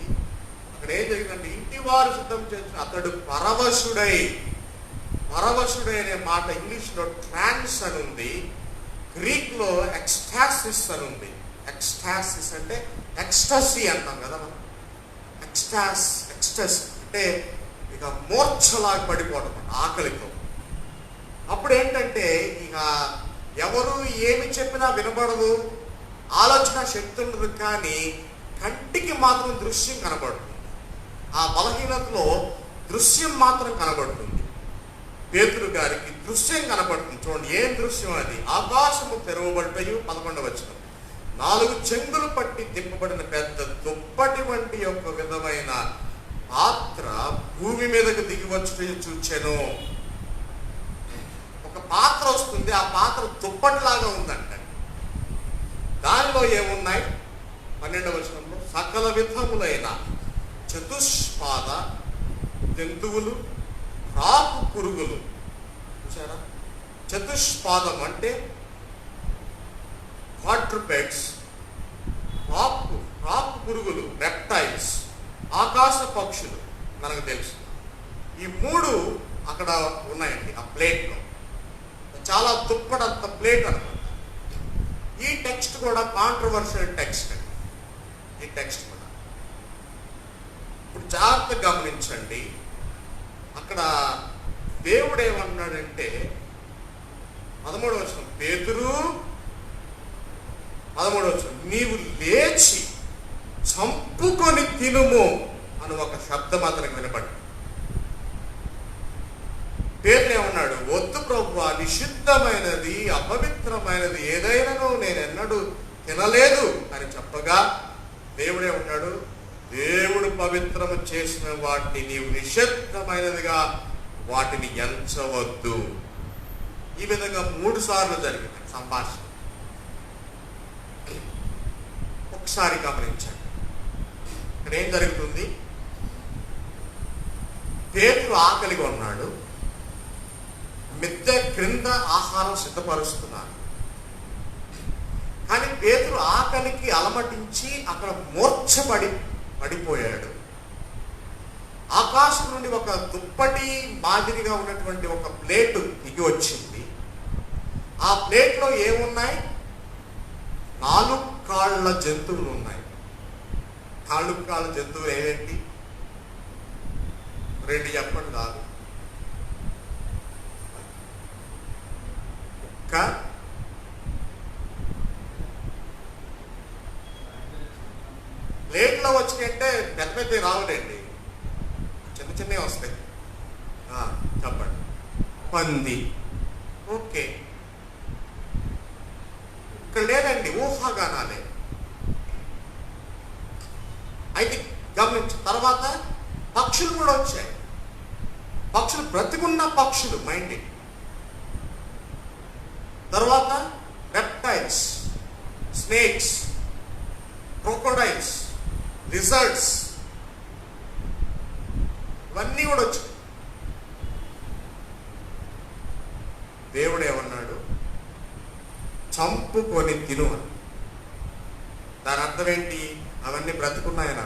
అక్కడ ఏం జరిగిందంటే ఇంటి వారు సిద్ధం చేసిన అతడు పరవశుడై అనే మాట ఇంగ్లీష్లో ట్రాన్స్ అని ఉంది, గ్రీక్లో ఎక్స్టాసిస్ అని ఉంది. ఎక్స్టాసిస్ అంటే ఎక్స్టసీ అంటాం కదా మనం. ఎక్స్టస్ అంటే ఇక మూర్ఛలాగా పడిపోవడం ఆకలితో. అప్పుడు ఏంటంటే ఇక ఎవరు ఏమి చెప్పినా వినబడదు, ఆలోచన శక్తి ఉండదు, కానీ కంటికి మాత్రం దృశ్యం కనబడుతుంది. ఆ బలహీనతలో దృశ్యం మాత్రం కనబడుతుంది. పేతురు గారికి దృశ్యం కనబడుతుంది. చూడండి ఏం దృశ్యం అది. ఆకాశము తెరవబడ్డయు 11వ వచనం, 4 చెంగులు పట్టి తిప్పబడిన పెద్ద దుప్పటి వంటి ఒక విధమైన పాత్ర భూమి మీదకు దిగి వచ్చి చూచెను. ఒక పాత్ర వస్తుంది, ఆ పాత్ర దుప్పటిలాగా ఉందంట. దానిలో ఏమున్నాయి? 12వ వచనంలో, సకల విధములైన చతుష్పాద జంతువులు, రాకు పురుగులు. చూసారా? చతుష్పాదం అంటే క్వాడ్రూపెడ్స్, రాకు పురుగులు, రెప్టైల్స్, ఆకాశ పక్షులు మనకు తెలుసు. ఈ 3 అక్కడ ఉన్నాయండి ఆ ప్లేట్లో. చాలా దుప్పటంత ప్లేట్ అనమాట. ఈ టెక్స్ట్ కూడా కాంట్రవర్షియల్ టెక్స్ట్ అండి. ఈ టెక్స్ట్ కూడా ఇప్పుడు జాగ్రత్తగా గమనించండి. అక్కడ దేవుడు ఏమన్నాడంటే 13వ వచనం, పేతురు 13వ వచనం, నీవు లేచి చంపుకొని తినుము అని ఒక శబ్దం అతనికి వినపడింది. పేతురు ఏమన్నాడు? వద్దు ప్రభువా, నిషిద్ధమైనది అపవిత్రమైనది ఏదైనాను నేనెన్నడూ తినలేదు అని చెప్పగా దేవుడే ఉన్నాడు, దేవుడు పవిత్రము చేసిన వాటిని నీవు నిషిద్ధమైనదిగా వాటిని ఎంచవద్దు. ఈ విధంగా 3 సార్లు జరిగింది సంభాషణ. ఒకసారి గమనించండి, ఇక్కడ ఏం జరుగుతుంది? పేతురు ఆకలిగా ఉన్నాడు, మిద్దె క్రింద ఆహారం సిద్ధపరుస్తున్నారు. కానీ పేతురు ఆకలికి అలమటించి అక్కడ పడిపోయాడు. ఆకాశం నుండి ఒక దుప్పటి మాదిరిగా ఉన్నటువంటి ఒక ప్లేటు దిగి వచ్చింది. ఆ ప్లేట్లో ఏమున్నాయి? 4 కాళ్ళ జంతువులు ఉన్నాయి. 4 కాళ్ళ జంతువులు ఏవేంటి? 2 చెప్పండి. 4 ప్లేట్లో వచ్చినట్టే పెద్ద పెద్ద రావులేండి, చిన్న చిన్నవి వస్తాయి. చెప్పండి. పంది. ఓకే, ఇక్కడ లేదండి, ఊహాగానాలే. అయితే గమనించు, తర్వాత పక్షులు కూడా వచ్చాయి. పక్షులు బ్రతికున్న పక్షులు, మైండ్. తర్వాత రెప్టైల్స్, స్నేక్స్, క్రోకోడైల్స్, లిజర్డ్స్, ఇవన్నీ కూడా వచ్చాయి. దేవుడు ఏమన్నాడు? చంపుకొని తిను అని. దాని అర్థం ఏంటి? అవన్నీ బ్రతుకున్నాయని.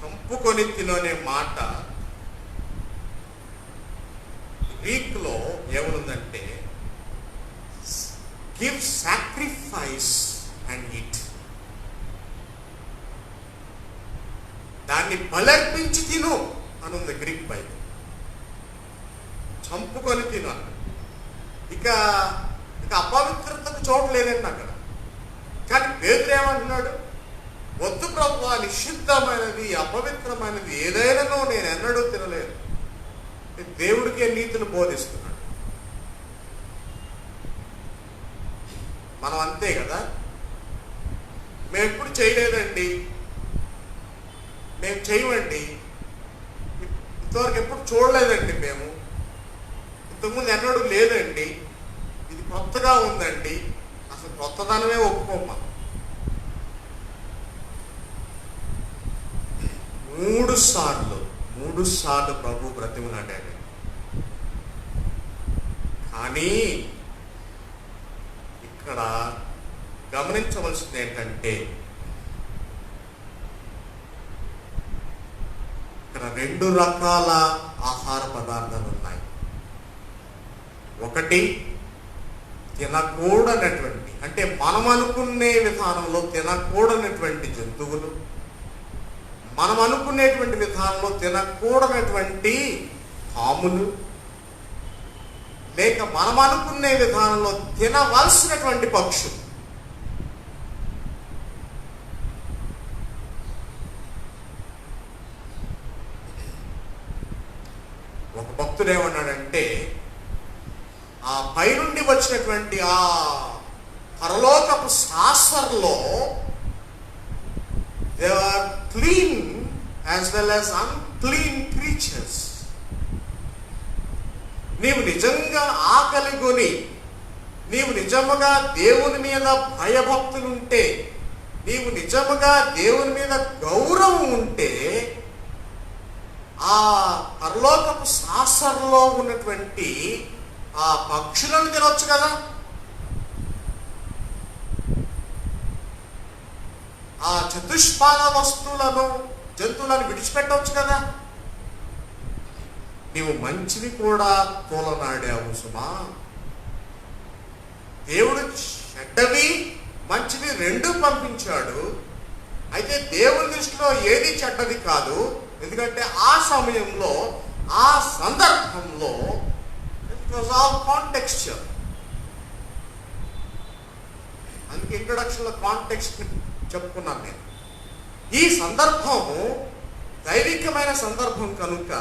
చంపుకొని తిను అనే మాట గ్రీక్ లో ఏమనుందంటే గివ్ సాక్రిఫైస్ అండ్ ఈట్. దాన్ని బలర్పించి తిను అనుంది గ్రీక్ బైబిల్. చంపుకొని తిను అన్న. ఇక అపవిత్రతకు చోటు లేదండి అక్కడ. కానీ పేతురు ఏమంటున్నాడు? వద్దు ప్రభువా, నిషిద్ధమైనది అపవిత్రమైనది ఏదైనానో నేను ఎన్నడూ తినలేదు. దేవుడికే నీతులు బోధిస్తున్నాడు. మనం అంతే కదా, మేము ఎప్పుడు చేయలేదండి, మేము చేయమండి, ఇంతవరకు ఎప్పుడు చూడలేదండి, మేము ఇంతకుముందు ఎన్నడూ లేదండి, ఇది కొత్తగా ఉందండి, అసలు కొత్తదనమే ఒప్పుకోమ్మా. 3 సార్లు ప్రభు బ్రతిమలాడాడు. కానీ ఇక్కడ గమనించవలసింది ఏంటంటే, ఇక్కడ 2 రకాల ఆహార పదార్థాలు ఉన్నాయి. ఒకటి తినకూడనటువంటి, అంటే మనం అనుకునే విధానంలో తినకూడనటువంటి జంతువులు, మనం అనుకునేటువంటి విధానంలో తినకూడనటువంటి పాములు, లేక మనం అనుకునే విధానంలో తినవలసినటువంటి పక్షులు. ఒక భక్తుడు ఏమన్నాడంటే, ఆ పైనుండి వచ్చినటువంటి ఆ పరలోకపు సాసర్లో they are clean as well as unclean creatures. నీవు నిజంగా ఆకలిగొని, నీవు నిజముగా దేవుని మీద భయభక్తులుంటే, నీవు నిజముగా దేవుని మీద గౌరవం ఉంటే, ఆ పరలోకపు సాసర్లో ఉన్నటువంటి ఆ పక్షులను తినొచ్చు కదా. ఆ చతుష్పాద వస్తువులను, జంతువులను విడిచిపెట్టవచ్చు కదా. నీవు మంచిని కూడా తోలనాడావు సుమా. దేవుడు చెడ్డవి మంచిది రెండు పంపించాడు. అయితే దేవుని దృష్టిలో ఏది చెడ్డది కాదు. ఎందుకంటే ఆ సమయంలో ఆ సందర్భంలో ఇట్ వాజ్ ఆల్ కాంటెక్స్చువల్. అందుకే ఇంట్రొడక్షన్లో కాంటెక్స్ట్ చెప్పుకున్నాను నేను. ఈ సందర్భము దైవికమైన సందర్భం కనుక,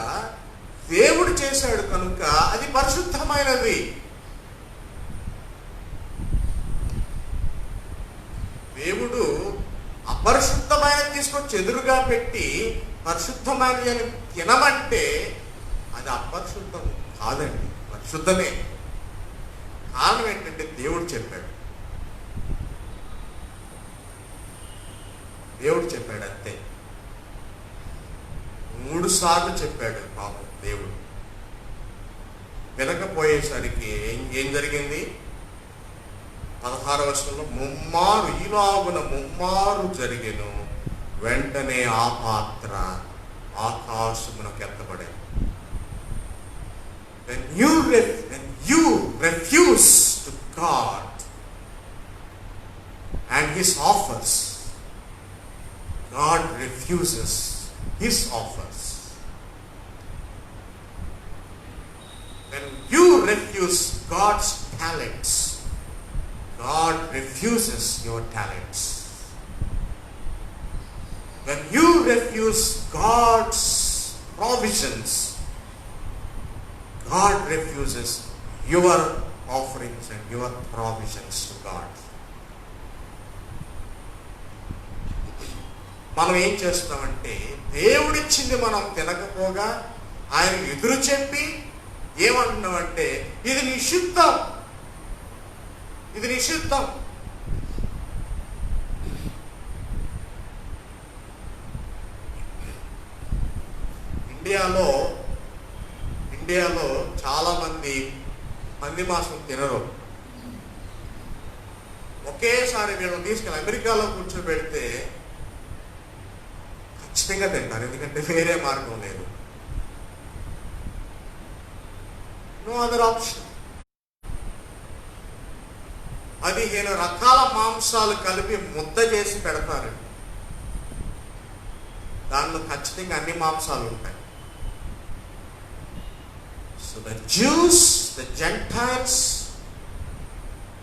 దేవుడు చేశాడు కనుక అది పరిశుద్ధమైనది. దేవుడు అపరిశుద్ధమైన తీసుకొచ్చి ఎదురుగా పెట్టి పరిశుద్ధమైనది అని తినమంటే అది అపరిశుద్ధం కాదండి, పరిశుద్ధమే. కారణం ఏంటంటే దేవుడు చెప్పాడు, దేవుడు చెప్పాడు అంతే. 3 సార్లు చెప్పాడు పాపం దేవుడు. వినకపోయేసరికి ఏం జరిగింది? 16వ వచనంలో ముమ్మారు ఈలాగున ముమ్మారు జరిగెను, వెంటనే ఆ పాత్ర ఆకాశమునకు ఎత్తబడేది. When you refuse to God and His offers, God refuses His offers. When you refuse God's talents, God refuses your talents. When you refuse God's provisions, God refuses your offerings and your provisions to God. మనం ఏం చేస్తామంటే దేవుడిచ్చింది మనం తినకపోగా ఆయన ఎదురు చెప్పి ఏమంటున్నామంటే ఇది నిషిద్ధం, ఇది నిషిద్ధం. ఇండియాలో చాలా మంది పంది మాంసం తినరు. ఒకేసారి వీళ్ళని తీసుకెళ్ళి అమెరికాలో కూర్చోబెడితే ఖచ్చితంగా తింటారు, ఎందుకంటే వేరే మార్గం లేదు. No other option. 15 రకాల మాంసాలు కలిపి ముద్ద చేసి పెడతారు. దానిలో ఖచ్చితంగా అన్ని మాంసాలు ఉంటాయి. So the Jews, the Gentiles,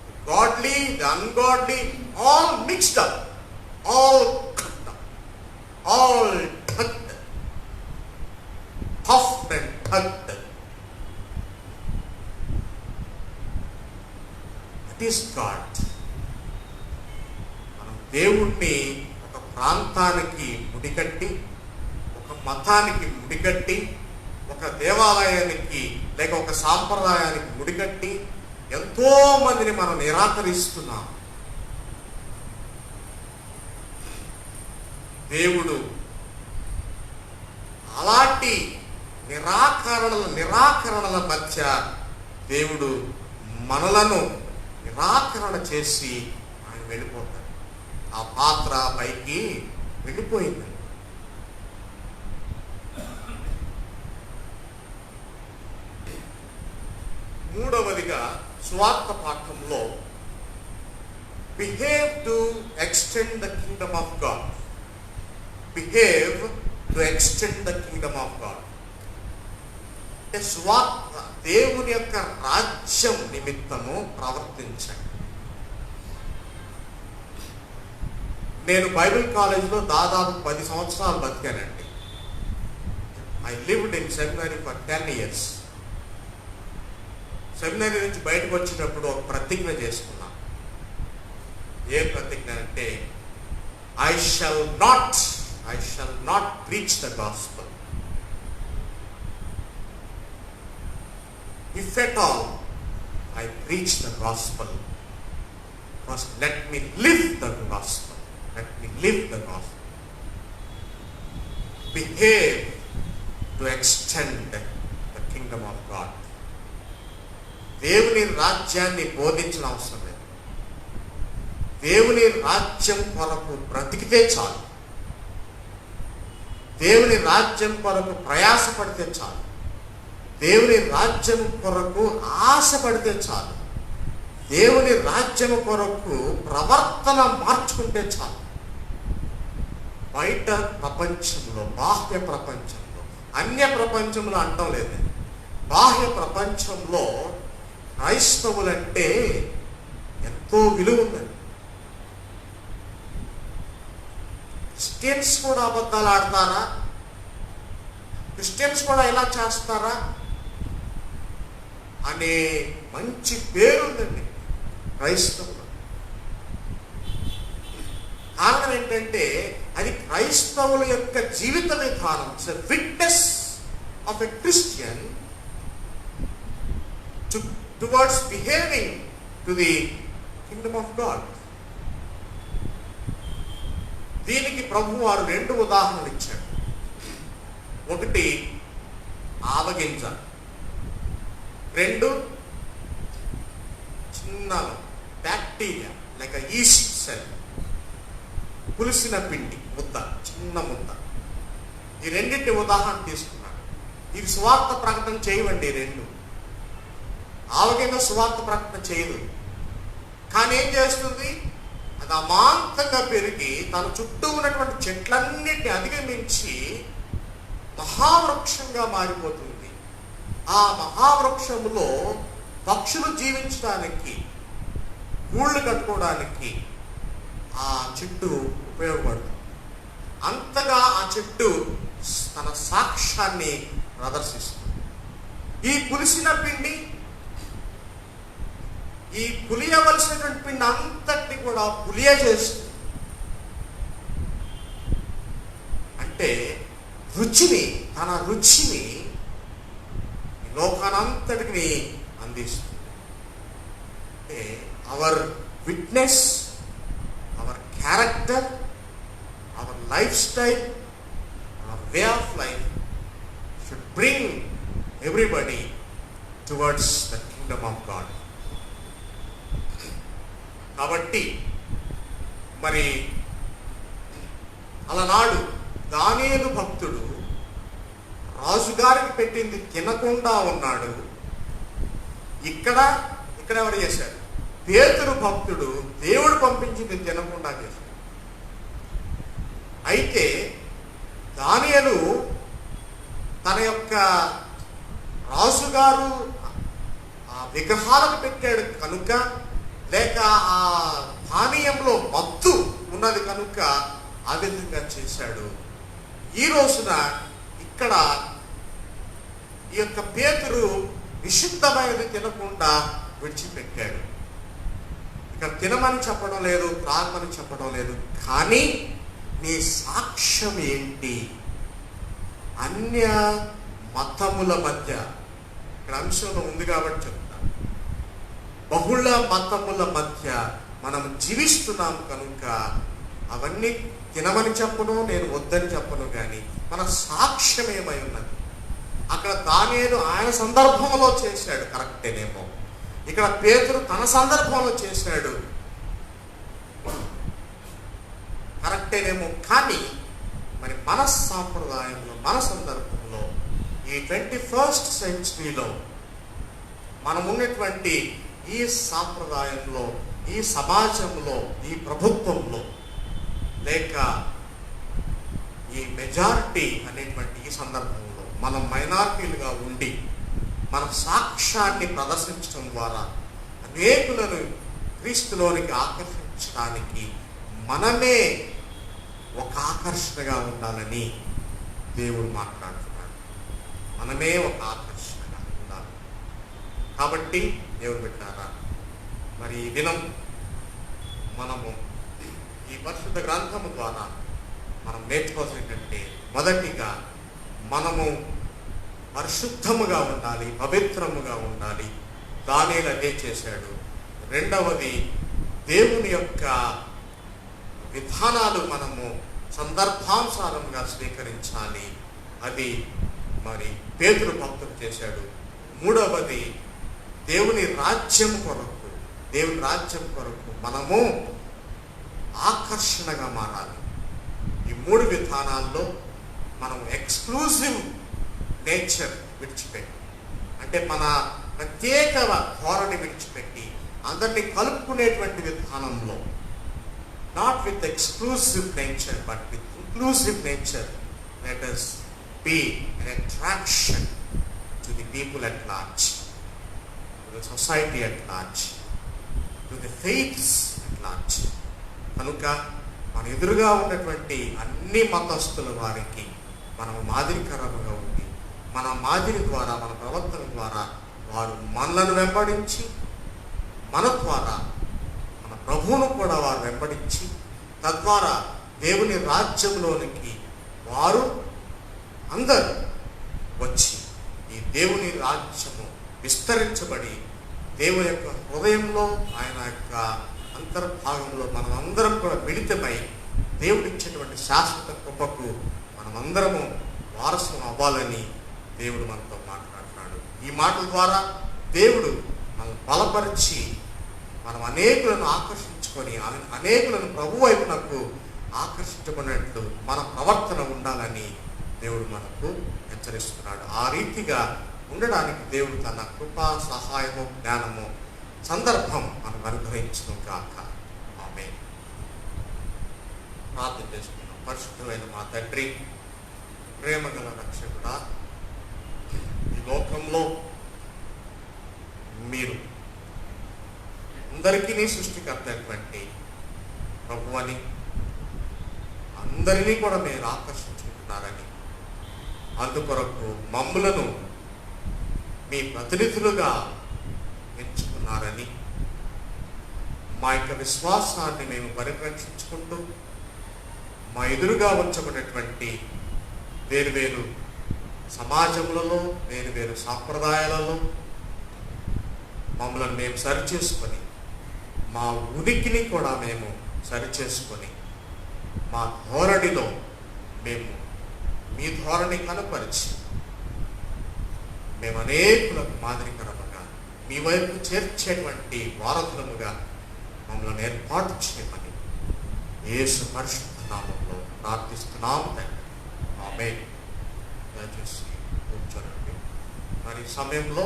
the godly, the ungodly, all mixed up, all cooked up, all tugged, puffed and tugged. That is God. మనం దేవుణ్ణి ఒక ప్రాంతానికి ముడికట్టి, ఒక మతానికి ముడికట్టి, ఒక దేవాలయానికి లేక ఒక సాంప్రదాయానికి ముడికట్టి ఎంతో మందిని మనం నిరాకరిస్తున్నాం. దేవుడు అలాంటి నిరాకరణల మధ్య దేవుడు మనలను నిరాకరణ చేసి ఆయన వెళ్ళిపోతాడు. ఆ పాత్ర పైకి వెళ్ళిపోయింది. మూడవదిగా సువార్త పాఠంలో behave to extend the kingdom of God. Behave to extend the kingdom of God. అంటే సువార్త దేవుని యొక్క రాజ్యం నిమిత్తము ప్రవర్తించండి. నేను బైబిల్ కాలేజీలో దాదాపు 10 సంవత్సరాలు బతికానండి. I lived in seminary for 10 years. Seminary నుంచి బయటకు వచ్చేటప్పుడు ఒక ప్రతిజ్ఞ చేసుకున్నా. ఏ ప్రతిజ్ఞ అంటే I shall not preach the gospel. If at all I preach the gospel, first let me live the gospel. Let me live the gospel. Behave to extend the kingdom of God. దేవుని రాజ్యాన్ని బోధించిన అవసరం లేదు. దేవుని రాజ్యం కొరకు బ్రతికితే చాలు. దేవుని రాజ్యం కొరకు ప్రయాసపడితే చాలు. దేవుని రాజ్యం కొరకు ఆశపడితే చాలు, దేవుని రాజ్యం కొరకు ప్రవర్తన మార్చుకుంటే చాలు. బయట ప్రపంచంలో, బాహ్య ప్రపంచంలో, అన్య ప్రపంచంలో అంటం లేదు, బాహ్య ప్రపంచంలో క్రైస్తవులంటే ఎంతో విలువ ఉందండి. క్రిస్టియన్స్ కూడా అబద్ధాలు ఆడతారా, క్రిస్టియన్స్ కూడా ఇలా చేస్తారా అనే మంచి పేరు ఉందండి క్రైస్తవులు. కారణం ఏంటంటే అది క్రైస్తవుల యొక్క జీవిత విధానం. It's a witness of a Christian towards behaving to the Kingdom of God. దీనికి ప్రభు వారు 2 ఉదాహరణలు ఇచ్చారు. ఒకటి ఆవగింజ, 2 చిన్న బ్యాక్టీరియా లైక్ ఈస్ట్ సెల్, పులిసిన పిండి ముద్ద, చిన్న ముద్ద. ఈ రెండింటి ఉదాహరణ తీసుకున్నాడు. ఇది సువార్త ప్రకటన చేయవండి. 2 ఆవగింజ సువార్త ప్రకటన చేయదు, కానీ ఏం చేస్తుంది? అది అమాంతంగా పెరిగి తన చుట్టూ ఉన్నటువంటి చెట్లన్నిటిని అధిగమించి మహావృక్షంగా మారిపోతుంది. ఆ మహావృక్షంలో పక్షులు జీవించడానికి, గూళ్ళు కట్టుకోవడానికి ఆ చెట్టు ఉపయోగపడుతుంది. అంతగా ఆ చెట్టు తన సాక్ష్యాన్ని ప్రదర్శిస్తుంది. ఈ పులిసిన పిండి, ఈ పులియవలసినటువంటి పిండి అంతటిని కూడా పులియజేస్తుంది. అంటే తన రుచిని లోకానంతటిని అందిస్తుంది. అంటే our witness, our character, our life style, our way of life should bring everybody towards the kingdom of God. కాబట్టి మరి అలనాడు దానియేలు భక్తుడు రాజుగారికి పెట్టింది తినకుండా ఉన్నాడు. ఇక్కడ ఎవరు చేశారు? పేతురు భక్తుడు దేవుడు పంపించింది తినకుండా చేశాడు. అయితే దానియేలు తన యొక్క రాజుగారు ఆ విగ్రహాలకు పెట్టాడు కనుక, లేక ఆ పానీయంలో మత్తు ఉన్నది కనుక ఆ విధంగా చేశాడు. ఈ రోజున ఇక్కడ ఈ యొక్క పేతురు నిషిద్ధమైనది తినకుండా విడిచిపెట్టాడు. ఇక్కడ తినమని చెప్పడం లేదు, త్రాగమని చెప్పడం లేదు, కానీ నీ సాక్ష్యం ఏంటి? అన్య మతముల మధ్య, ఇక్కడ అంశంలో ఉంది కాబట్టి చెప్తాను, బహుళ మతముల మధ్య మనం జీవిస్తున్నాం కనుక అవన్నీ తినమని చెప్పను, నేను వద్దని చెప్పను, కానీ మన సాక్ష్యం ఏమై ఉన్నది? అక్కడ దానియేలు ఆయన సందర్భంలో చేశాడు, కరెక్టేనేమో. ఇక్కడ పేతురు తన సందర్భంలో చేశాడు, కరెక్టేనేమో. కానీ మరి మన సాంప్రదాయంలో, మన సందర్భంలో, ఈ 21st సెంచరీలో మనం ఉన్నటువంటి ఈ సాంప్రదాయంలో, ఈ సమాజంలో, ఈ ప్రభుత్వంలో, లేక ఈ మెజారిటీ అనేటువంటి ఈ సందర్భంలో మనం మైనారిటీలుగా ఉండి మన సాక్ష్యాన్ని ప్రదర్శించడం ద్వారా అనేకులను క్రీస్తులోనికి ఆకర్షించడానికి మనమే ఒక ఆకర్షణగా ఉండాలని దేవుడు మాట్లాడుతున్నాడు. మనమే ఒక ఆకర్షణగా ఉండాలి. కాబట్టి దేవుడు పెట్టారా, మరి ఈ దినం మనము ఈ పరిశుద్ధ గ్రంథము ద్వారా మనం నేర్చుకోవాల్సిందంటే, మొదటిగా మనము పరిశుద్ధముగా ఉండాలి, పవిత్రముగా ఉండాలి. దానియేలు అదే చేశాడు. రెండవది, దేవుని యొక్క విధానాలు మనము సందర్భానుసారంగా స్వీకరించాలి. అది మరి పేతురు భక్తుడు చేశాడు. మూడవది, దేవుని రాజ్యం కొరకు మనము ఆకర్షణగా మారాలి. ఈ 3 విధానాల్లో మనం ఎక్స్క్లూజివ్ నేచర్ విడిచిపెట్టి అంటే మన ప్రత్యేక ధోరణి విడిచిపెట్టి అందరినీ కలుపుకునేటువంటి విధానంలో, not with exclusive nature but with inclusive nature, let us be an attraction to the people at large, to the society at large, to the faiths at large. కనుక మన ఎదురుగా ఉన్నటువంటి అన్ని మతస్థుల వారికి మనం మాదిరికరముగా ఉంది. మన మాదిరి ద్వారా, మన ప్రవర్తన ద్వారా వారు మనలను వెంబడించి, మన ద్వారా మన ప్రభువును కూడా వారు వెంబడించి, తద్వారా దేవుని రాజ్యంలోనికి వారు అందరూ వచ్చి ఈ దేవుని రాజ్యము విస్తరించబడి దేవుని యొక్క హృదయంలో, ఆయన యొక్క అంతర్భాగంలో మనం అందరం కూడా మిళితమై దేవుడిచ్చేటువంటి శాశ్వత కృపకు మనమందరము వారసులు అవ్వాలని దేవుడు మనతో మాట్లాడుతున్నాడు. ఈ మాటల ద్వారా దేవుడు మనం బలపరిచి మనం అనేకులను ఆకర్షించుకొని అనేకులను ప్రభు వైపునకు ఆకర్షించబడినట్లు మన ప్రవర్తన ఉండాలని దేవుడు మనకు హెచ్చరిస్తున్నాడు. ఆ రీతిగా ఉండడానికి దేవుడు తన కృప, సహాయము, జ్ఞానము, సందర్భం మనకు అనుగ్రహించడం కాక. ఆమేన్. ప్రార్థన చేసుకున్నాం. పరిశుద్ధమైన మా తండ్రి, ప్రేమగల రక్షకుడా, ఈ లోకంలో మీరు అందరికీ సృష్టికర్త అయినటువంటి ప్రభు అని, అందరినీ కూడా మీరు ఆకర్షించుకుంటున్నారని, అందుకొరకు మమ్ములను మీ ప్రతినిధులుగా ఎంచుకున్నారని, మా యొక్క విశ్వాసాన్ని మేము పరిరక్షించుకుంటూ మా ఎదురుగా ఉంచబడినటువంటి వేరువేరు సమాజములలో, వేరువేరు సాంప్రదాయాలలో మమ్మల్ని మేము సరిచేసుకొని, మా ఉనికిని కూడా మేము సరిచేసుకొని, మా ధోరణిలో మేము మీ ధోరణి కనపరిచి మేము అనేకులకు మాదిరికరముగా మీ వైపు చేర్చేటువంటి వారధులముగా మమ్మల్ని ఏర్పాటు చేయమని యేసు పరిశుద్ధ నామములో ప్రార్థిస్తున్నాము తండ్రి. ఆమేన్. దయచేసి కూర్చోనండి. మరి సమయంలో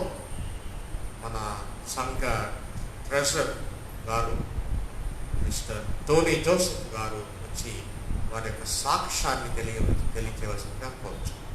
మన సంఘ ట్రెజరర్ గారు మిస్టర్ టోనీ జోసెఫ్ గారు వచ్చి వారి యొక్క సాక్ష్యాన్ని తెలియచేయవలసిందిగా కోరుచున్నాను.